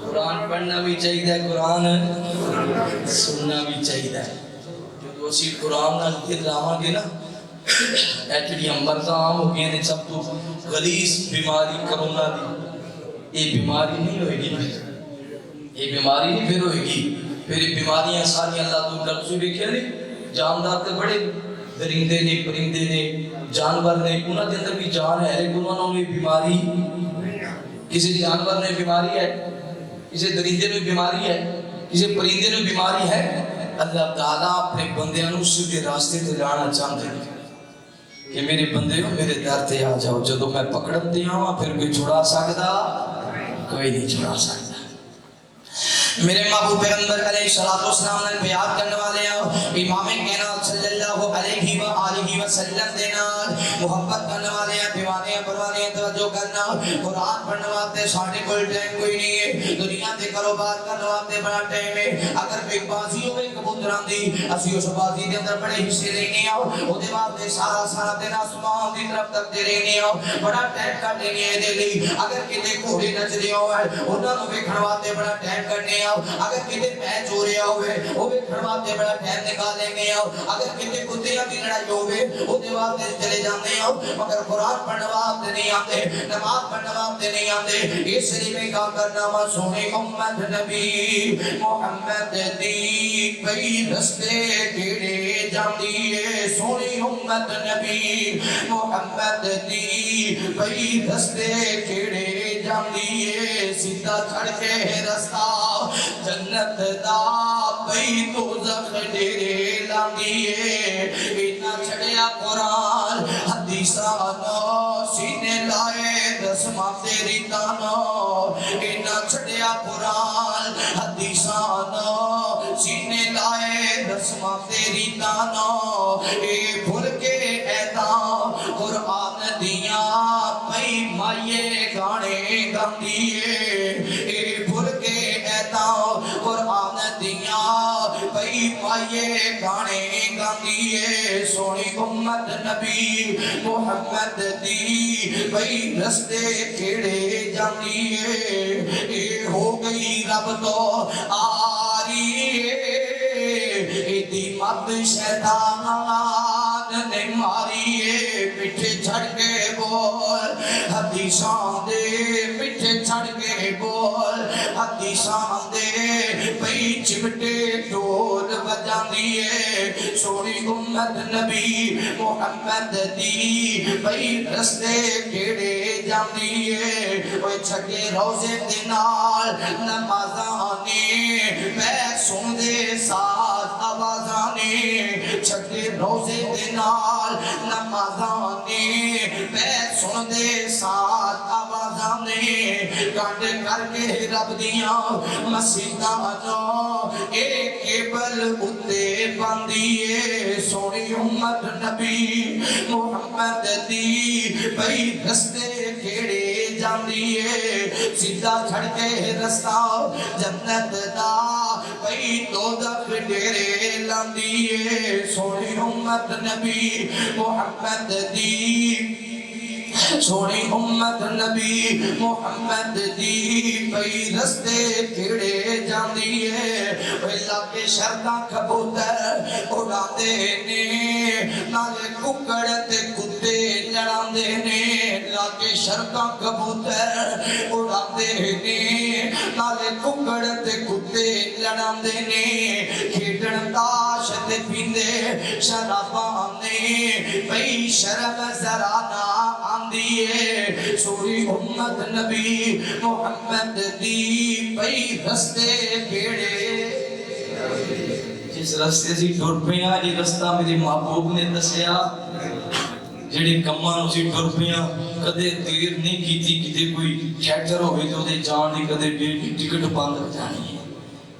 قرآن پڑھنا بھی چاہیے قرآن سننا بھی چاہیے جو اسی قرآن نال دل لاواں گے نا ایکچولی مرضاں عام ہو گئے نے سب تو غلیظ بیماری کرونا دی یہ بیماری نہیں ہوئے گی یہ بیماری نہیں پھر ہوئے گی پھر بیماریاں ساری اللہ دور کر تسی ویکھیا نہیں جاندار تے بڑے درندے نے پرندے نے جانور نے انہاں دے اندر بھی جان ہے لیکن انہاں نوں بیماری کسی جانور نے بیماری ہے کسی درندے نوں بیماری ہے کسی پرندے نوں بیماری ہے اللہ تعالیٰ اپنے بندیاں نوں سیدھے راستے تے لانا چاہندے ہیں کہ میرے بندے ہو میرے در تے آ جاؤ جدوں میں پکڑن تے آواں پھر کوئی چھڑا سکدا کوئی نہیں چھڑا سکدا میرے محبوب پیغمبر علیہ الصلوۃ والسلام نے بیان کرنے والے ہیں امام کائنات صلی اللہ علیہ وآلہ وسلم دے نال محبت کرنے والے ہیں دیوانے پروانے توجہ کرنا قرآن پڑھنے واسطے ساڈے کول ٹائم کوئی نہیں ہے دنیا تے کاروبار کرنے واسطے بڑا ٹائم ہے اگر کوئی بازی ہوے کبوتراں دی اسی اس بازی دے اندر بڑے حصے لینے آ او دے واسطے سارا دن آسمان دی طرف تک دے رہنے آ بڑا ٹائم کڈنے نے دے لئی اگر کتے گھوڑے نچ رہے ہو انہاں نوں ویکھن واسطے بڑا ٹائم کڈنے اگر کتے میچ ہو رہا ہوئے وہ بھی کھڑواتے بڑا ٹائم نکالیں گے اگر کتے کتیاں کی لڑائی ہوئے وہ دیوارتے چلے جاتے ہیں مگر قرآن پڑھنے واسطے نہیں آتے نماز پڑھنے واسطے نہیں آتے اس لیے میں کہا کرنا وا سونے امت نبی محمد دی کئی رستے کیڑے جاندی ہے سونی امت نبی محمد دی کئی رستے کیڑے جاندی ہے سیدھا چھڑ کے رستہ جنت دا پئی دوزخ ڈیرے لاندی ہے اینا چھڑیا قرآن حدیثاں سینے لائے دسماں تیری تانو اینا چھڑیا قرآن حدیثاں سینے لائے دسماں تیری تانو اے بھول کے ایتا قرآن دیاں پئی مائیے گانے گاندی ہے اے بھول کے قرآن دیاں پئی مائیے گانے گاندی ہے سونی امت نبی محمد دی پئی رستے کیڑے جاندی ہے اے ہو گئی رب تو آری ایدی مت شیطان نے ماری ہے پیچھے چھڑ کے بول حدیثاں دے پیچھے چھڑ کے بول حدیثاں دے پئی چمٹے ڈول بجاندی ہے سونی امت نبی محمد دی پئی رستے کیڑے جاندی ہے اوے چھکے روزے دے نال نمازاں نے میں سن دے ساتھ آوازاں نے چھکے روزے دے نال نمازاں نے میں سن دے ساتھ آوازاں نے کانڈ کر کے رب دیاں مسیحاں جو ایک کیبل اتے باندھی ہے سونی امت نبی محمد دی پئی رستے کیڑے جاندی ہے سیدھا چھڑ کے رستہ جنت دا پئی دوزخ ڈیرے لاندی ہے سونی امت نبی محمد دی سونی امت نبی محمد دی پئی رستے کیڑے جاندی ہے اللہ کے شرداں کبوتر اڑاندے نے نالے ککڑ تے کتے لڑاندے نے اللہ کے شرداں کبوتر اڑاندے نے نالے ککڑ تے کتے لڑاندے نے کھیڈن تاش تے پیندے شراباں نے پئی شرم ذرا نہ دیئے سوری امت نبی محمد دی پئی رستے کیڑے جس رستے سی ٹر پیاں یہ رستہ میرے محبوب نے دسیا جڑے کماں نوں سی ٹر پیاں کدے دیر نہیں کیتی کدے کوئی تھیٹر ہوئے تو دے جان دی کدے ٹکٹ بند ہو جانی ہے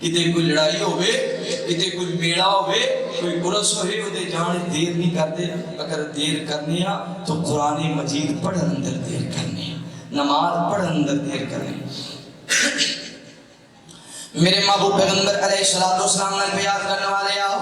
کدے کوئی لڑائی ہوئے کدے کوئی میڑا ہوئے کوئی عرس ہوئے وہ دے جان دیر نہیں کرتے اگر دیر کرنی ہے تو قرآن مجید پڑھن اندر دیر کرنی ہے نماز پڑھن اندر دیر کرنی میرے محبوب پیغمبر علیہ الصلوۃ والسلام نے بیان کرنے والے آؤ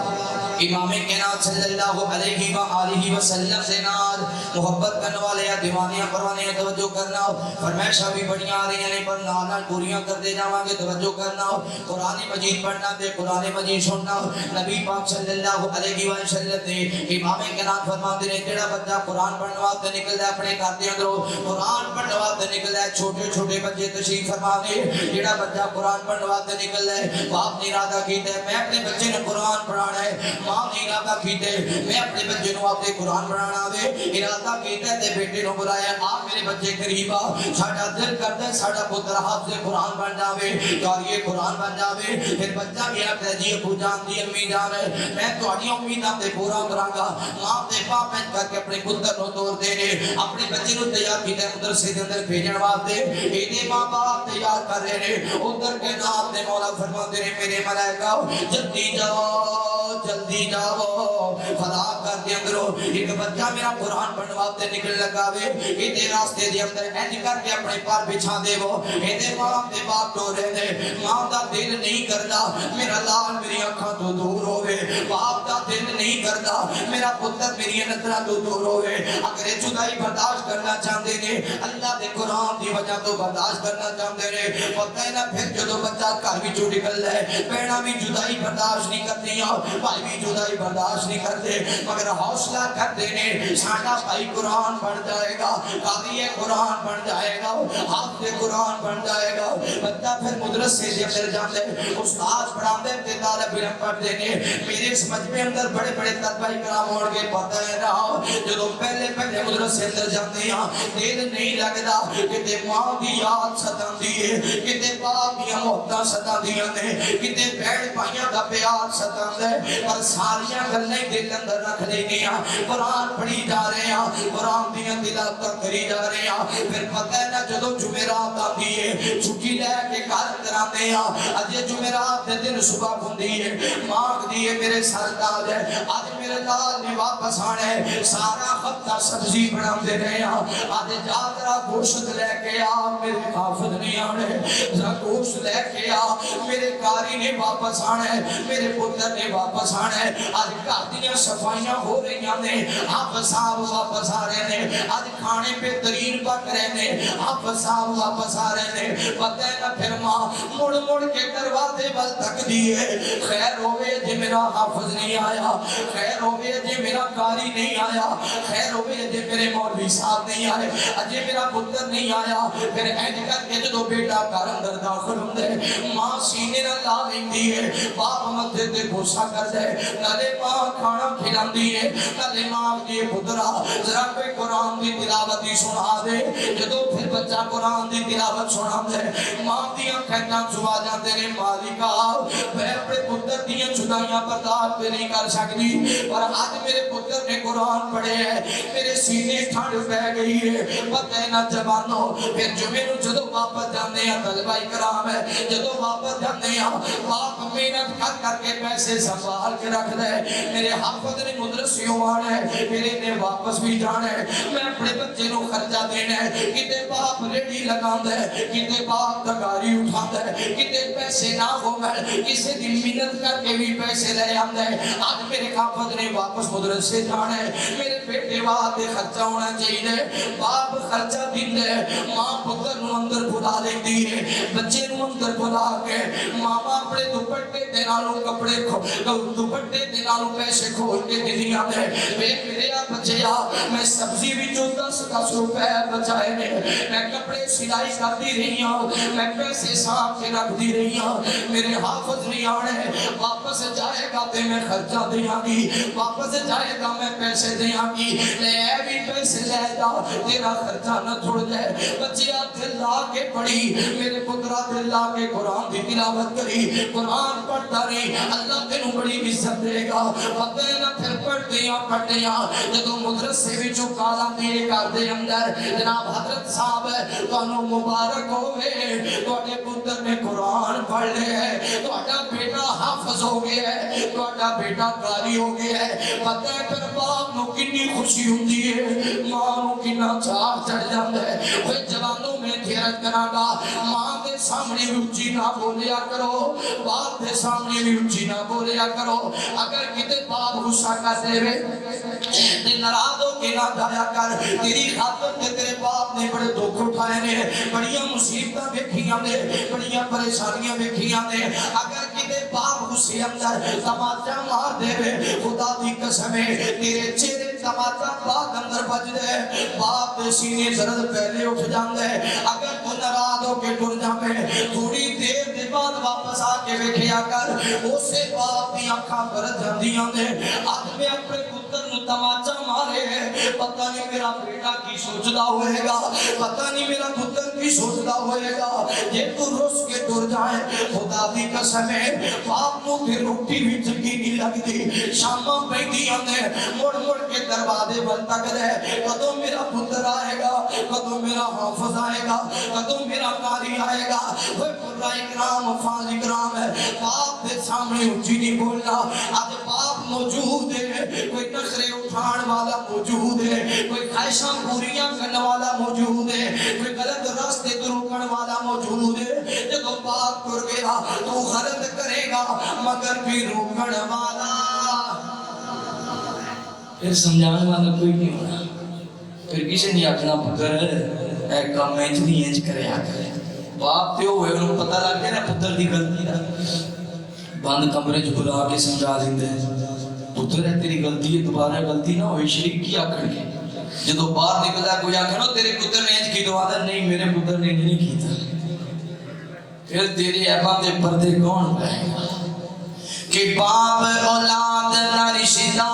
امام کائنات صلی اللہ علیہ وآلہ وسلم سے نال محبت کرنے والے یا دیوانیاں پروانے توجہ کرنا فرمائشاں بھی بڑیاں آ رہی ہیں پر نال نال پوریاں کرتے جاواں گے توجہ کرنا قرآن مجید پڑھنا تے قرآن مجید سننا نبی پاک صلی اللہ علیہ وسلم نے امام کائنات فرماتے ہیں جڑا بچہ قرآن پڑھنے واسطے نکلدا ہے اپنے گھر دے اندروں قرآن پڑھنے واسطے نکلدا ہے چھوٹے چھوٹے بچے تشریف فرما دے جڑا بچہ قرآن پڑھنے واسطے نکلدا ہے باپ نے ارادہ کیتا ہے میں اپنے بچے نے قرآن پڑھانا ہے ماں نے ارادہ کیتا ہے میں اپنے بچے نو اپنے قرآن پڑھانا ہے ارادہ کیتا ہے تے بیٹے نو بلایا آ میرے بچے قریب آ ساڈا دل کردا ہے ساڈا پتر حافظ قرآن بن جاوے قاری قرآن بن جاوے پھر بچہ بھی آکھدا جی ابو جان دی امی جان میں تہاڈیاں امیداں تے پورا کراں گا ماں تے باپ کر کے اپنے پتر نو توڑ دے نے اپنے بچے نو تیار کیتا ہے مدرسے دے اندر بھیجن واسطے اینے ماں باپ تیار کر رہے نے ادھر کے نام تے مولا فرماندے نے میرے ملائکہ جلدی جاؤ خدا کر دے اندروں ایک بچہ میرا قرآن پڑھنے واسطے نکل لگا وے ایدے راستے دے اندر انج کر کے اپنے پار بچھا دے وہ ایدے ماں تے باپ ٹو رہے نے ماں دا دل نہیں کردا میرا لال میری اکھاں تو دور ہوے باپ دا دل نہیں کردا میرا پتر میری نظراں تو دور ہوے اگر یہ جدائی برداشت کرنا چاہتے نے اللہ دے قرآن دی وجہ تو برداشت کرنا چاہتے نے پتہ ہے نا پھر جدو بچہ گھر بھی چوڑی کر ہے بہنا بھی جدائی برداشت نہیں کرتی بھائی بھی جدائی برداشت نہیں کرتے مگر حوصلہ کرتے نے ساڈا بھائی قرآن بن جائے گا قاری قرآن بن جائے گا حافظ قرآن بن جائے گا بچہ پھر مدرسے دے اندر جاندے استاد پڑھاندے تے طالب علم پڑھتے نے میرے سمجھ میں اندر بڑے بڑے طلبہ کرام ہون گے پتہ ہے نا جدو پہلے مدرسے اندر جاندے ہاں دل نہیں لگدا کتے ماں دی یاد ستاندی ہے کتے باپ دی محبت ستاندیاں نے کتے بہن بھائیاں دا پیار ستاندا ہے پر ساریاں گلاں دل اندر رکھ لیندیاں قرآن پڑھی جا رہے ہیں قرآن دیاں تلاوت کری جا رہے ہیں پھر پتہ ہے نا جدو جمعرات آندی ہے چھٹی لے کے گھر کراندے ہیں اج جمعرات دے دن صبح ہوندی ہے ماں دی میرے سرتاج ہے اج میرے لال نے واپس آنا ہے سارا ہفتہ سبزی بناندے رہے ہیں اج جا ذرا گوشت لے کے آ میرے حافظ نہیں آنے ذرا گوشت لے کے آ میرے قاری نے واپس آنا ہے میرے پتر نے واپس آنا ہے اج گھر دیاں صفائیاں ہو رہی نے حافظ صاحب واپس آ رہے ہیں اج کھانے بہترین پک رہے ہیں حافظ صاحب واپس آ رہے ہیں پتہ ہے نا پھر ماں مڑ مڑ کے دروازے ول تک دیے خیر ہوئے جی میرا حافظ نہیں آیا خیر ہوئے جی میرا قاری نہیں آیا خیر ہوئے جی میرے مولوی صاحب نہیں آئے اجے میرا پتر نہیں آیا پھر اینج کر کے جدو بیٹا گھر اندر داخل ہوندے ماں سینے نال لا لیندی ہے باپ متھے تے بوسا کر دے نالے ماں کھانا کھلاندی ہے نالے ماں دی پترا ذرا کوئی قرآن دی تلاوت ہی سنا دے جدو پھر بچہ قرآن دی تلاوت سنا دے ماں دیاں کھنجاں چوا جاندے نے مالکا میں اپنے پتر دیاں جدائیاں برداشت نہیں کر سکتی پر آج میرے پتر نے قرآن پڑھے ہے میرے سینے ٹھنڈ پہ گئی ہے پتہ ہے نہ جوانوں پھر جمعے نو جدو واپس جاندے ہیں طلبہ کرام ہے جدو واپس جاندے ہیں باپ محنت کر کے پیسے سنبھال کے رکھ دے میرے حافظ نے مدرسیوں آنا ہے میرے نے واپس بھی جانا ہے میں اپنے بچے نو خرچہ دینا ہے کتے باپ ریڑی لگاندا ہے کتے باپ دگاری اٹھاندا ہے کتے پیسے نہ ہو میں کسی دن محنت کر کے بھی پیسے لے آندا ہے آج میرے حافظ نے واپس مدرسے جانا ہے میرے بیٹے واسطے خرچہ ہونا چاہیے باپ خرچہ دیندا ہے ماں پتر نو اندر بلا لیندی ہے بچے نو اندر بلا کے ماما اپنے دوپٹے دے نالوں کپڑے دوپٹے دے نالوں پیسے کھول کے دیندیاں نے میرے بچیا میں سبزی بھی جو 10 روپے بچائے نے میں کپڑے سلائی کر دی رہی ہوں میں پیسے سانپ کے رکھ دی رہی ہوں میرے حافظ نہیں آنے واپس جائے گا تے میں خرچہ دیاں گی واپس جائے گا میں پیسے دیاں گی لے بھی پیسے لے جا تیرا خرچہ نہ چھوڑ جائے بچیا دل لا کے پڑھی میرے پترا دل لا کے قرآن دی تلاوت کری قرآن پڑھتا رہی اللہ تینوں بڑی عزت دے گا پتہ نہ پھر پڑھدیاں جدوں مدرسے وچوں کالا دیے گھر دے اندر جناب حضرت صاحب تانوں مبارک ہوے تواڈے پتر نے قرآن پڑھ لیا ہے تواڈا بیٹا حافظ ہو گیا ہے تواڈا بیٹا قاری ہو گیا ہے پتہ ہے پھر باپ نو کتنی خوشی ہوندی ہے ماں نو کتنا چاہ چڑھ جاندا ہے اوے جوانوں میں تھیرت کراں گا ماں دے سامنے بھی اونچی نہ بولیا کرو باپ دے سامنے بھی اونچی نہ بولیا کرو اگر کتے باپ غصہ کر دے تے ناراض ہو کے نہ جایا کر تیری خاطر تے تیرے باپ نے بڑے دکھ اٹھائے نے بڑیاں مصیبتاں ویکھیاں نے بڑیاں پریشانیاں ویکھیاں نے اگر کتے باپ غصے اندر تماچا مار دے خدا دی قسم ہے تیرے چہرے تماچا بعد اندر بج دے باپ دے سینے درد پہلے اٹھ جاندے اگر تو ناراض ہو کے ٹر جاویں تھوڑی دیر دے بعد واپس آ کے ویکھیا کر اسے باپ دی اکھاں بھر جاندیاں نے اج میں اپنے پتر نو تماچا مارے پتہ نہیں میرا بیٹا کی سوچدا ہوئے گا پتہ نہیں میرا پتر کی سوچدا ہوئے گا جے تو رس کے ٹر جائے خدا دی قسم ہے باپ نو پھر روٹی بھی چنگی نہیں لگدی شاماں پیندیاں نے مڑ مڑ کے دروازے ول تکدے کدوں میرا پتر آئے گا کدوں میرا حافظ آئے گا کدوں میرا قاری آئے گا وہ قرآن اکرام فاضل اکرام ہے باپ دے سامنے اونچی نہیں بولنا آج باپ موجود ہے کوئی نخرے اٹھان والا موجود ہے کوئی خواہشاں پوریاں کرنے والا موجود ہے کوئی غلط راستے تو روکنے والا موجود ہے جب باپ ٹر گیا تو غلط کرے گا مگر بھی روکنے والا پھر سمجھانے والا کوئی نہیں ہونا پھر کسی نہیں آکھنا پتر اے کام انج نہیں انج کرے آکھے باپ تے ہوئے انہوں پتہ لگ گیا نا پتر دی غلطی دا بند کمرے چ بلا کے سمجھا دیندے پتر ہے تیری غلطی ہے دوبارہ غلطی نہ ہوئی شریک کی آکھن کے جدو باہر نکلدا کوئی آکھے نا تیرے پتر نے انج کی دعا نہیں میرے پتر نے نہیں کیتا پھر تیری عیباں دے پردے کون پائے گا کہ باپ اولاد دا رشتہ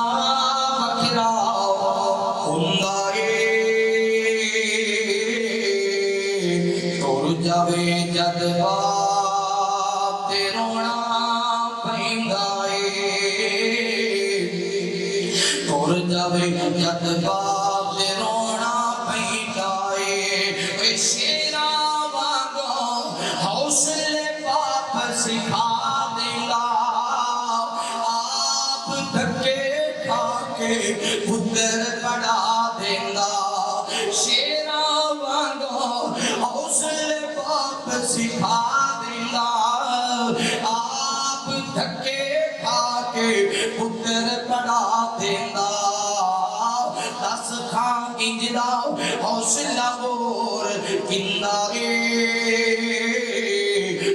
وکھرا ہوندا جاوے جد باپ تے رونا پیندا اے ٹر جاوے جد باپ تے رونا پیندا اے اے شیراں وانگوں حوصلے باپ سکھا دیندا آپ دھکے کھا کے پتر پڑھا دیندا شیراں وانگوں حوصلے سکھا دیندا آپ دھکے کھا کے پتر پڑھا دیندا دس کھان انج دا حوصلہ اور کیندا اے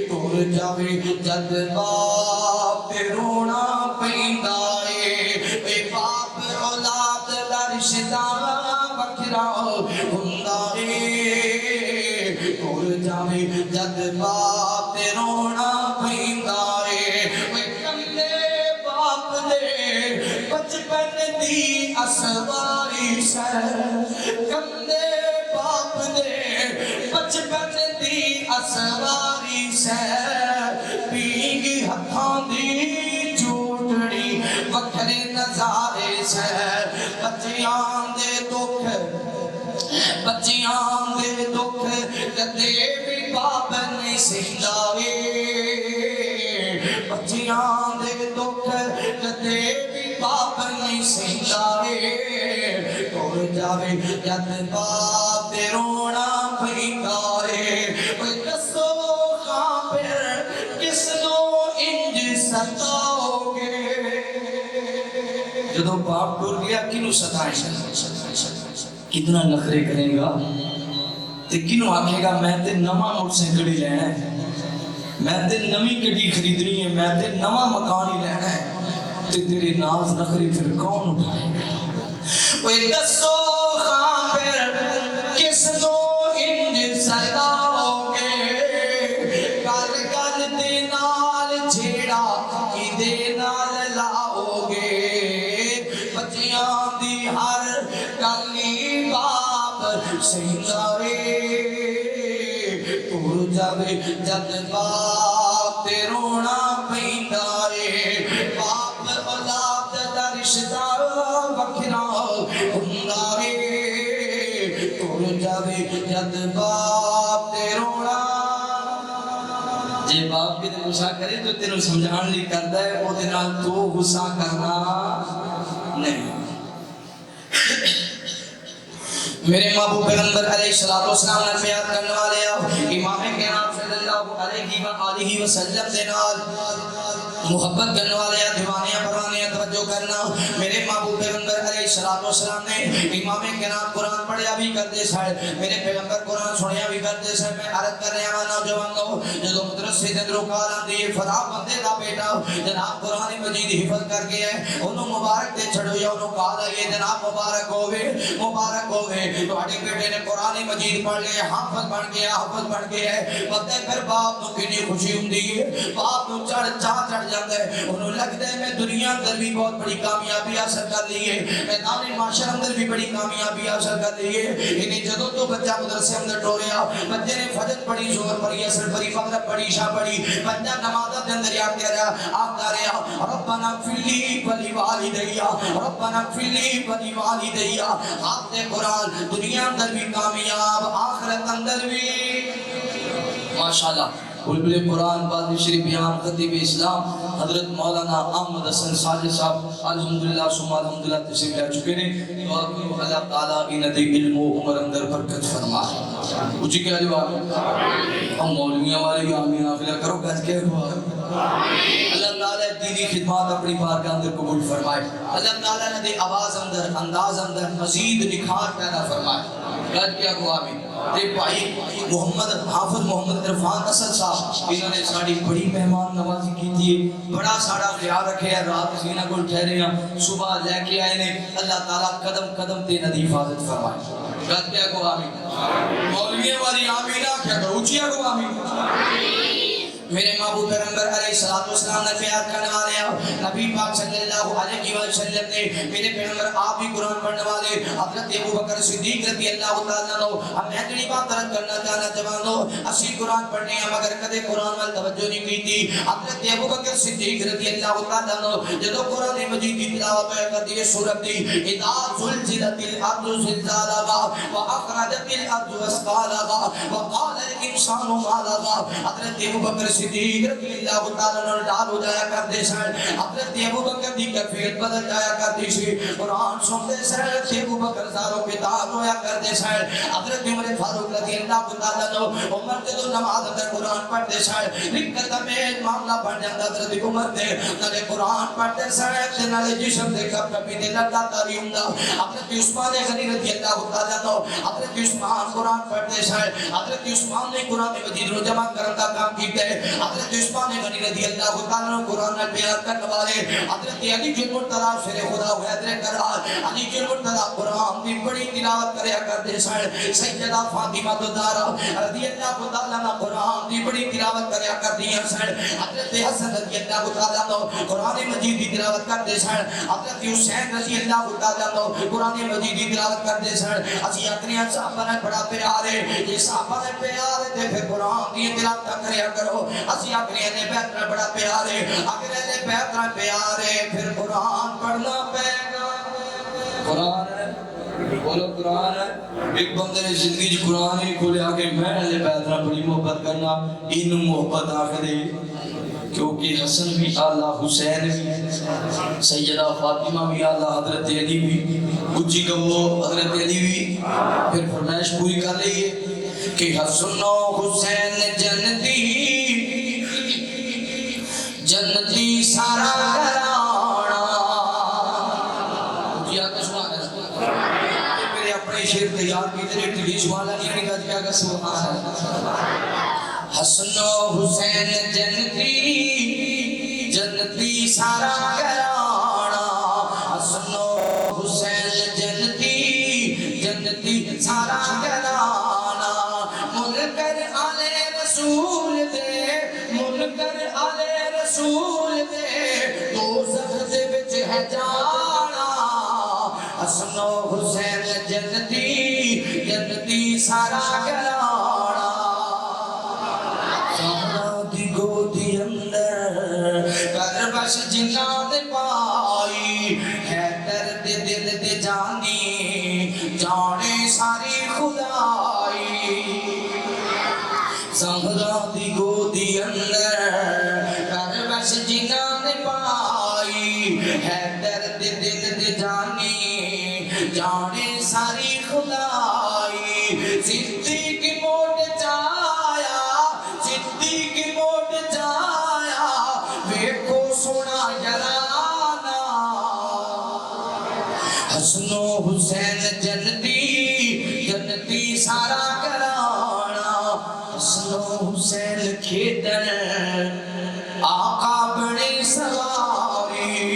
ٹر جاوے جد باپ تے رونا پیندا اے باپ اولاد دا رشتہ وکھرا ہوندا اے جاوے جد باپ تے رونا پیندا اے اوے کندے باپ دے بچپن دی اسواری سہ کندے باپ دے بچپن دی اسواری سہ پیگ ہتھاں دی چوٹڑی وکھرے نظارے سہ بچیاں دے دکھ بچیاں دے دکھ کدے بھی باپ نہیں سہندا وے بچیاں دے دکھ کدے بھی باپ نہیں سہندا وے ٹر جاوے جد باپ تے رونا پیندا اے اوے دسو خاں پھر کس نو انج ستاؤ گے جدو باپ ٹر گیا کنوں ستائیں کتنا نخرے کرے گا تے کنوں آکھے گا میں تے نواں موٹر سائیکل ہی لینا ہے میں تے نویں گڈی خریدنی ہے میں تے نواں مکان ہی لینا ہے تے تیرے ناز نخرے پھر کون اٹھائے گا اوے دسو خاں پھر کس نو انج ستاؤ گے گل گل دے نال جھیڑا کدے نال لاؤ گے بچیاں دی ہر گلی باپ سہندا اے ٹر جاوے جد باپ تے رونا پیندا اے باپ اولاد دا رشتہ وکھرا ہوندا اے ٹر جاوے جد باپ تے رونا جے باپ بھی غصہ کرے تو تینوں سمجھان لئی کردا ہے او دے نال تو غصہ کرنا نہیں میرے محبوب پیغمبر علیہ السلام نے پیار کرنے والے امام کرام صلی اللہ علیہ وآلہ وسلم دے نال محبت کرنے والے دیوانے پرانے توجہ توجہ کرنا میرے محبوب پیغمبر علیہ الصلوۃ والسلام نے امام کرام قرآن پڑھیا بھی کرتے سن میرے پیغمبر قرآن سنیا بھی کرتے سن میں عرض کر رہا ہوں نوجوانوں جدو مدرسے دے اندروں کال آندی ہے فلاں بندے دا بیٹا جناب قرآن مجید حفظ کر کے ہے انہوں مبارک دے چھڑو یا انہوں کال آئیے جناب مبارک ہوئے تواڈے بیٹے نے قرآن مجید پڑھ لیا حافظ بن گیا پتہ پھر باپ نو کتنی خوشی ہوندی ہے باپ نو چڑھ جاندا ہے انہوں لگدا ہے میں دنیا اندر بھی بہت بڑی کامیابی حاصل کر لی ہے میدان معاشر اندر بھی بڑی کامیابی حاصل کر لی ہے انہیں جدوں تو بچہ مدرسے اندر ٹوریا بچے نے فجر پڑھی زہر پڑھی عصر پڑھی مغرب پڑھی عشاء پڑھی بچہ نماز دے اندر یاد کر رہا آخدا رہا ربنا اغفر لی ولوالدی ربنا اغفر لی ولوالدی حافظ قرآن دنیا اندر بھی کامیاب آخرت اندر بھی ماشاءاللہ بلبل قرآن بادی شریف بیان خطیب اسلام حضرت مولانا احمد حسن ساجد صاحب الحمدللہ ثم الحمدللہ تشریف لے چکے ہیں دعا کرو اللہ تعالیٰ انہاں دے علم و عمر اندر برکت فرمائے اونچی کہہ جو آمین ہم مولویاں والے بھی آمین آخلا کرو گج کے اللہ تعالیٰ دینی خدمات اپنی بارگاہ اندر قبول فرمائے اللہ تعالیٰ نے دے آواز اندر انداز اندر مزید نکھار پیدا فرمائے گج کیا کو آمین تے بھائی محمد حافظ محمد عرفان اسد صاحب انہوں نے ساڑی بڑی مہمان نوازی کی تھی بڑا ساڑا خیال رکھے ہیں رات سینہ کو ٹھہرے ہیں صبح لے کے آئے نے اللہ تعالیٰ قدم قدم تے ندی حفاظت فرمائے گج کیا کو آمین مولویہ والی آمین کیا کرو اچھیا کو آمین میرے محبوب پیغمبر علیہ الصلوۃ والسلام نے پیار کرنے والے نبی پاک صلی اللہ علیہ وسلم نے میرے پیغمبر آپ بھی قرآن پڑھنے والے حضرت ابو بکر صدیق رضی اللہ تعالیٰ عنہ ہم ایتنی بات طرح کرنا چاہنا جوانوں اسی قرآن پڑھنے ہیں مگر کدے قرآن وال توجہ نہیں کی تھی حضرت ابو بکر صدیق رضی اللہ تعالیٰ عنہ جدو قرآن مجید کی تلاوت کرتی ہے سورت دی اذا زلزلت الارض زلزالها واخرجت الارض اثقالها وقال الانسان ما لها حضرت ابو بکر صدیق رضی اللہ تعالیٰ عنہ ڈال ہو جایا کرتے سن حضرت ابو بکر دی کیفیت بدل جایا کرتی سی قرآن سنتے سن ابو بکر زاروں کے تاج ہویا کرتے سن حضرت عمر فاروق رضی اللہ تعالیٰ عنہ عمر کے دو نماز اندر قرآن پڑھتے سن لکھت میں معاملہ بن جاتا حضرت عمر دے نالے قرآن پڑھتے سن نالے جسم دے کب کبھی دے لڑتا تاری ہوں حضرت عثمان غنی رضی اللہ تعالیٰ عنہ حضرت عثمان قرآن پڑھتے سن حضرت عثمان نے قرآن مجید رو جمع کرنے کا کام کیتے حضرت عثمان غنی رضی اللہ تعالیٰ عنہ قرآن میں بیان کرنے والے حضرت علی جن مرتضی شیر خدا و حیدر کرار علی جن مرتضی قرآن بھی بڑی تلاوت کریا کرتے سن سیدہ فاطمہ زہرا رضی اللہ تعالیٰ عنہ قرآن بھی بڑی تلاوت کریا کرتی سن حضرت حسن رضی اللہ تعالیٰ عنہ قرآن مجید کی تلاوت کرتے سن حضرت حسین رضی اللہ تعالیٰ عنہ قرآن مجید کی تلاوت کرتے سن اسی اپنے صحابہ نے بڑا پیار ہے یہ صحابہ نے پیار ہے پھر قرآن کی تلاوت کریا کرو اسی اپنے اہل بیت میں بڑا پیار ہے اگر اہل بیت میں پیار ہے پھر قرآن پڑھنا پڑے گا قرآن ہے بولو قرآن ہے ایک بندے نے زندگی جو قرآن ہی کھولے آگے میں اہل بیت میں بڑی محبت کرنا ان محبت آخری کیونکہ حسن بھی اللہ حسین بھی سیدہ فاطمہ بھی اللہ حضرت علی بھی کچھ کہو حضرت علی بھی پھر فرمائش پوری کر لئیے کہ حسن و حسین جنتی جنتی سارا گرانا جی آگے سبحان ہے میرے اپنے شیر تیار کی تیرے ٹھلی سوالا نہیں نگا جی آگے سبحان ہے حسن و حسین جنتی جنتی سارا گرانا حسن و حسین جنتی جنتی سارا گرانا منکر آلے رسول دے منکر آلے رسول دے دوزخ دے وچ ہے جانا حسن و حسین جنتی جنتی سارا گرانا سہرا دی گودی اندر کربش جنان پائی حیدر دے دل دے جانی جانے ساری خدائی زہرا دی گودی اندر کربش جنان پائی حیدر دے دل دے جانی جانے ساری خدائی صدیق موٹ جایا صدیق موٹ جایا ویکھو سونا یارانا حسن و حسین جنتی جنتی سارا کرانا حسن و حسین کھیدن آقا بڑے سواری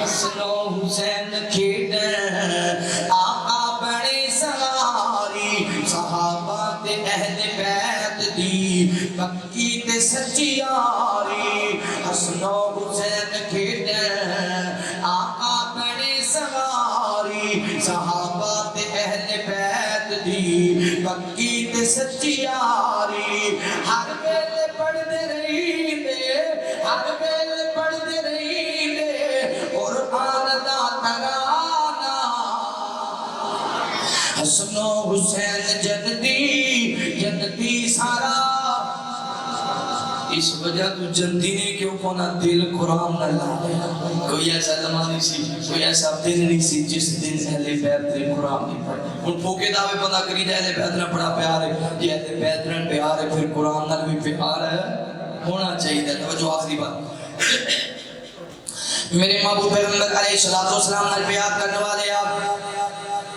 حسن و حسین کھیدن آقا بڑے سواری صحابہ تے اہل بیت دی پکی تے سچی یاری حسن و حسین کھیدن آقا بڑے سواری صحابہ تے اہل بیت دی پکی تے سچی یاری ہر ویلے پڑھتے رہیندے ہر ویلے پڑھتے رہیندے قرآن دا ترانہ حسن و حسین جنتی جنتی سارا اس وجہ تو جنتی نے کیوں کونا دل قرآن نہ لائے کوئی ایسا زمانے سی کوئی ایسا دن نہیں سی جس دن اہل بیت نے قرآن نہیں پڑھا ان پھوکے دعوے پتہ کری جائے اہل بیت نے بڑا پیار ہے یہ اہل بیت نے پیار ہے پھر قرآن نہ بھی پیار ہے ہونا چاہیے توجہ آخری بات میرے محبوب پیغمبر علیہ السلام نے پیار کرنے والے آپ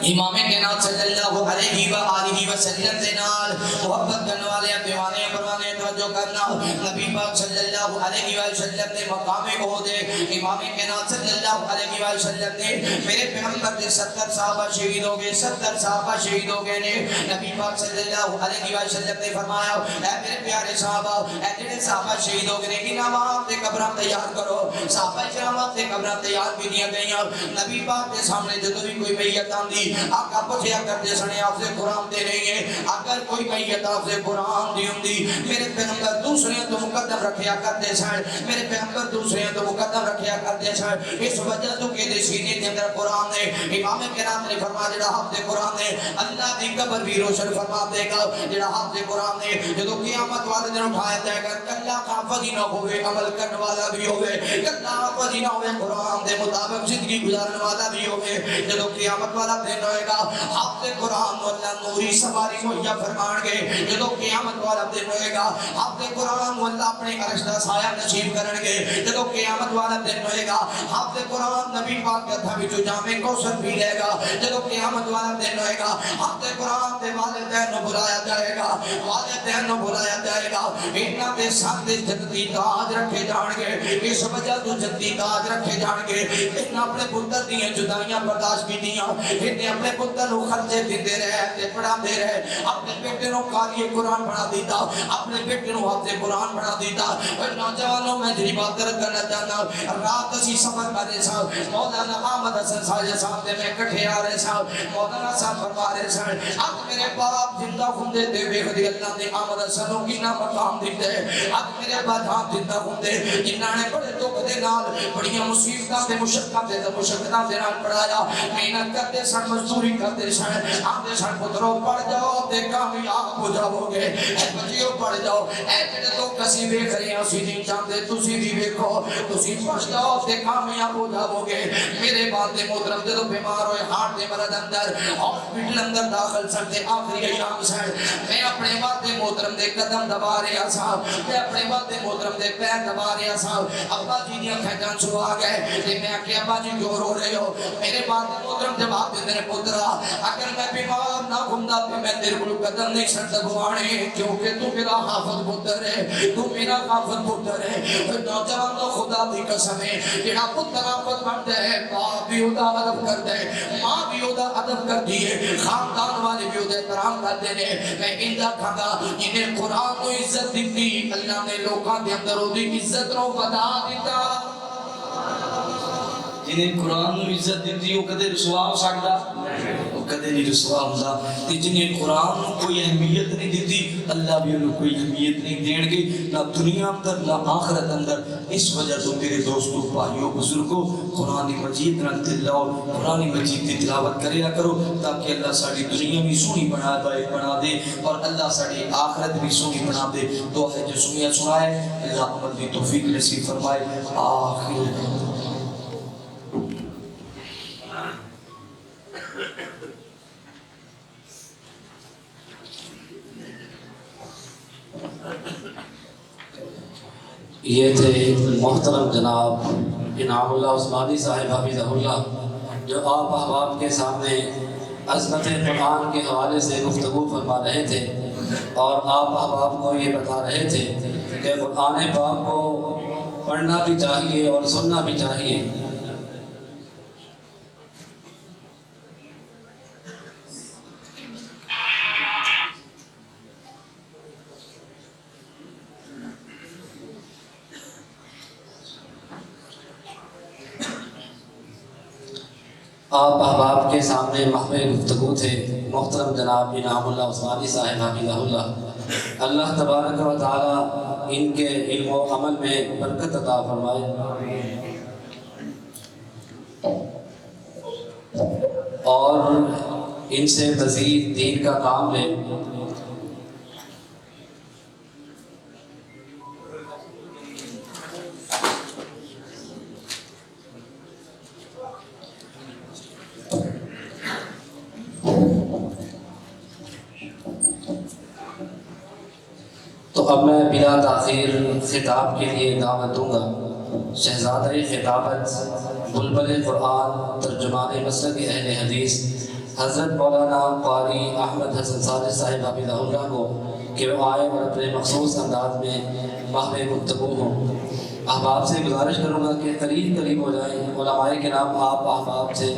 امام کائنات صلی اللہ علیہ وآلہ وسلم دے نال محبت کرنے والے دیوانے پروانے توجہ کرنا نبی پاک صلی اللہ علیہ وسلم نے مقام عہد امام کائنات صلی اللہ علیہ وسلم نے میرے پیغمبر دے 70 صحابہ شہید ہو گئے 70 صحابہ شہید ہو گئے نے نبی پاک صلی اللہ علیہ وسلم نے فرمایا اے میرے پیارے صحابہ اے جڑے صحابہ شہید ہو گئے انہاں تے قبراں تیار کرو صحابہ کرام تے قبراں تیار کیتیاں گئیاں نبی پاک کے سامنے جدوں بھی کوئی میت آندی آقا پوچھیا کرتے سنے آپ سے قرآن دے رہی ہے اگر کوئی میت آپ سے قرآن دی ہوندی میرے پیغمبر دوسرے تو مقدم رکھیا کرتے سن میرے پیغمبر دوسرے تو مقدم رکھیا کرتے سن اس وجہ تو کہ دے سینے کے اندر قرآن ہے امام کرام نے فرمایا جڑا حافظ قرآن ہے اللہ دی قبر بھی روشن فرما دے گا جڑا حافظ قرآن ہے جدوں قیامت والے دن اٹھایا جائے گا کلا حافظ ہی نہ ہوئے عمل کرنے والا بھی ہوئے کلا حافظ ہی نہ ہوئے قرآن دے مطابق زندگی گزارنے والا بھی ہوئے جدوں قیامت والا دن ہوئے گا حافظ قرآن والا نوری سواری مہیا فرمان گے جدوں قیامت والا دن ہوئے گا حافظ قرآن والا اپنے عرش دا سایہ نصیب کرن گے جدوں قیامت والا دن ہوئے گا حافظ قرآن نبی پاک کے ہتھاں وچوں جام کوثر پی لے گا جدوں قیامت والا دن ہوئے گا حافظ قرآن دے والدین نوں بلایا جائے گا والدین نوں بلایا جائے گا انہاں دے سر تے جنتی تاج رکھے جان گے اس وجہ تو جنتی تاج رکھے جان گے انہاں اپنے پتر دیاں جدائیاں برداشت کیتیاں انہیں اپنے پتر نوں خرچے دیندے رہے تے پڑھاندے رہے اپنے بیٹے نوں قاری قرآن پڑھا دیتا اپنے بیٹے نوں حافظ قرآن پڑھا دیتا نوجوانوں میں جڑی بات کرنا چاہنا رات اسی سفر کرے سا مولانا احمد حسن ساجد صاحب دے میں اکٹھے آ رہے سا مولانا صاحب فرما رہے سن اب میرے باپ زندہ ہوندے تے ویکھ دی اللہ نے احمد حسن نوں کتنا مقام دتے اب میرے باپ زندہ ہوندے جنہاں نے بڑے دکھ دے نال بڑیاں مصیبتاں تے مشقتاں دے نال پڑھایا محنت کرتے سن مزدوری کرتے سن آندے سن پترو پڑھ جاؤ تے کامیاب ہو جاؤ گے اے بچیو پڑھ جاؤ اے جڑے تو کسی ویکھ رہے ہیں اسی نہیں چاہتے تسی بھی ویکھو تسی پڑھ جاؤ تے کامیاب ہو جاؤ گے میرے والد محترم جدوں بیمار ہوئے ہارٹ دے مرض اندر ہاسپٹل اندر داخل سن تے آخری ایام سن میں اپنے والد محترم دے قدم دبا رہا سا میں اپنے والد محترم دے پیر دبا رہا سا ابا جی دی اکھاں چانچو آ گئے تے میں کہ ابا جی کیوں رو رہے ہو میرے والد محترم جواب دے میرے پترا اگر میں بیمار نہ ہوندا تے میں تیرے کول قدم نہیں سن دبوانے کیونکہ تو میرا حافظ پتر ہے تو میرا حافظ پتر ہے نوجوان تو خدا دی قسم ہے جڑا پتر حافظ بندا ہے باپ بھی ادا ادب کردا ہے ماں بھی ادا ادب کردی ہے خاندان والے بھی ادا احترام کردے نے میں اندا کھاگا جنہیں قرآن کو عزت دتی اللہ نے لوکاں دے اندر اودی عزت نو بتا دیتا جنہیں قرآن نو عزت دیتی وہ کدے رسوا ہو سکتا وہ کدے نہیں رسوا ہوندا تے جنہیں قرآن نو کوئی اہمیت نہیں دیتی اللہ بھی انہوں کوئی اہمیت نہیں دین گے نہ دنیا اندر نہ آخرت اندر اس وجہ تو میرے دوستوں بھائیوں بزرگوں قرآن مجید نال دل لاؤ قرآن مجید کی تلاوت کریا کرو تاکہ اللہ ساری دنیا بھی سونی بنا دے اور اللہ ساری آخرت بھی سونی بنا دے دعا ہے جو سنائے اللہ عمل کی توفیق نصیب فرمائے آخر یہ تھے محترم جناب انعام اللہ عثمانی صاحب حفظہ اللہ جو آپ احباب کے سامنے عظمت قرآن کے حوالے سے گفتگو فرما رہے تھے اور آپ احباب کو یہ بتا رہے تھے کہ قرآن پاک کو پڑھنا بھی چاہیے اور سننا بھی چاہیے۔ آپ احباب کے سامنے محو گفتگو تھے محترم جناب انعام اللہ عثمانی صاحب حفظہ اللہ، اللہ تبارک و تعالی ان کے علم و عمل میں برکت عطا فرمائے اور ان سے مزید دین کا کام لے۔ تو اب میں بلا تاخیر خطاب کے لیے دعوت دوں گا شہزادہ خطابت بلبل قرآن ترجمان مسلک اہل حدیث حضرت مولانا قاری احمد حسن صادق صاحب حفظہ اللہ کو کہ وہ آئے اور اپنے مخصوص انداز میں محو گفتگو ہوں۔ احباب سے گزارش کروں گا کہ قریب ہو جائیں۔ علماء کرام آپ احباب سے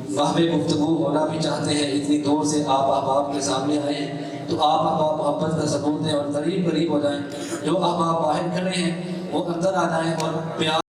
محو گفتگو ہونا بھی چاہتے ہیں، اتنی دور سے آپ احباب کے سامنے آئے ہیں تو آپ احباب محبت کا ثبوت دیں اور قریب ہو جائیں۔ جو احباب باہر کھڑے ہیں وہ اندر آ جائیں اور پیار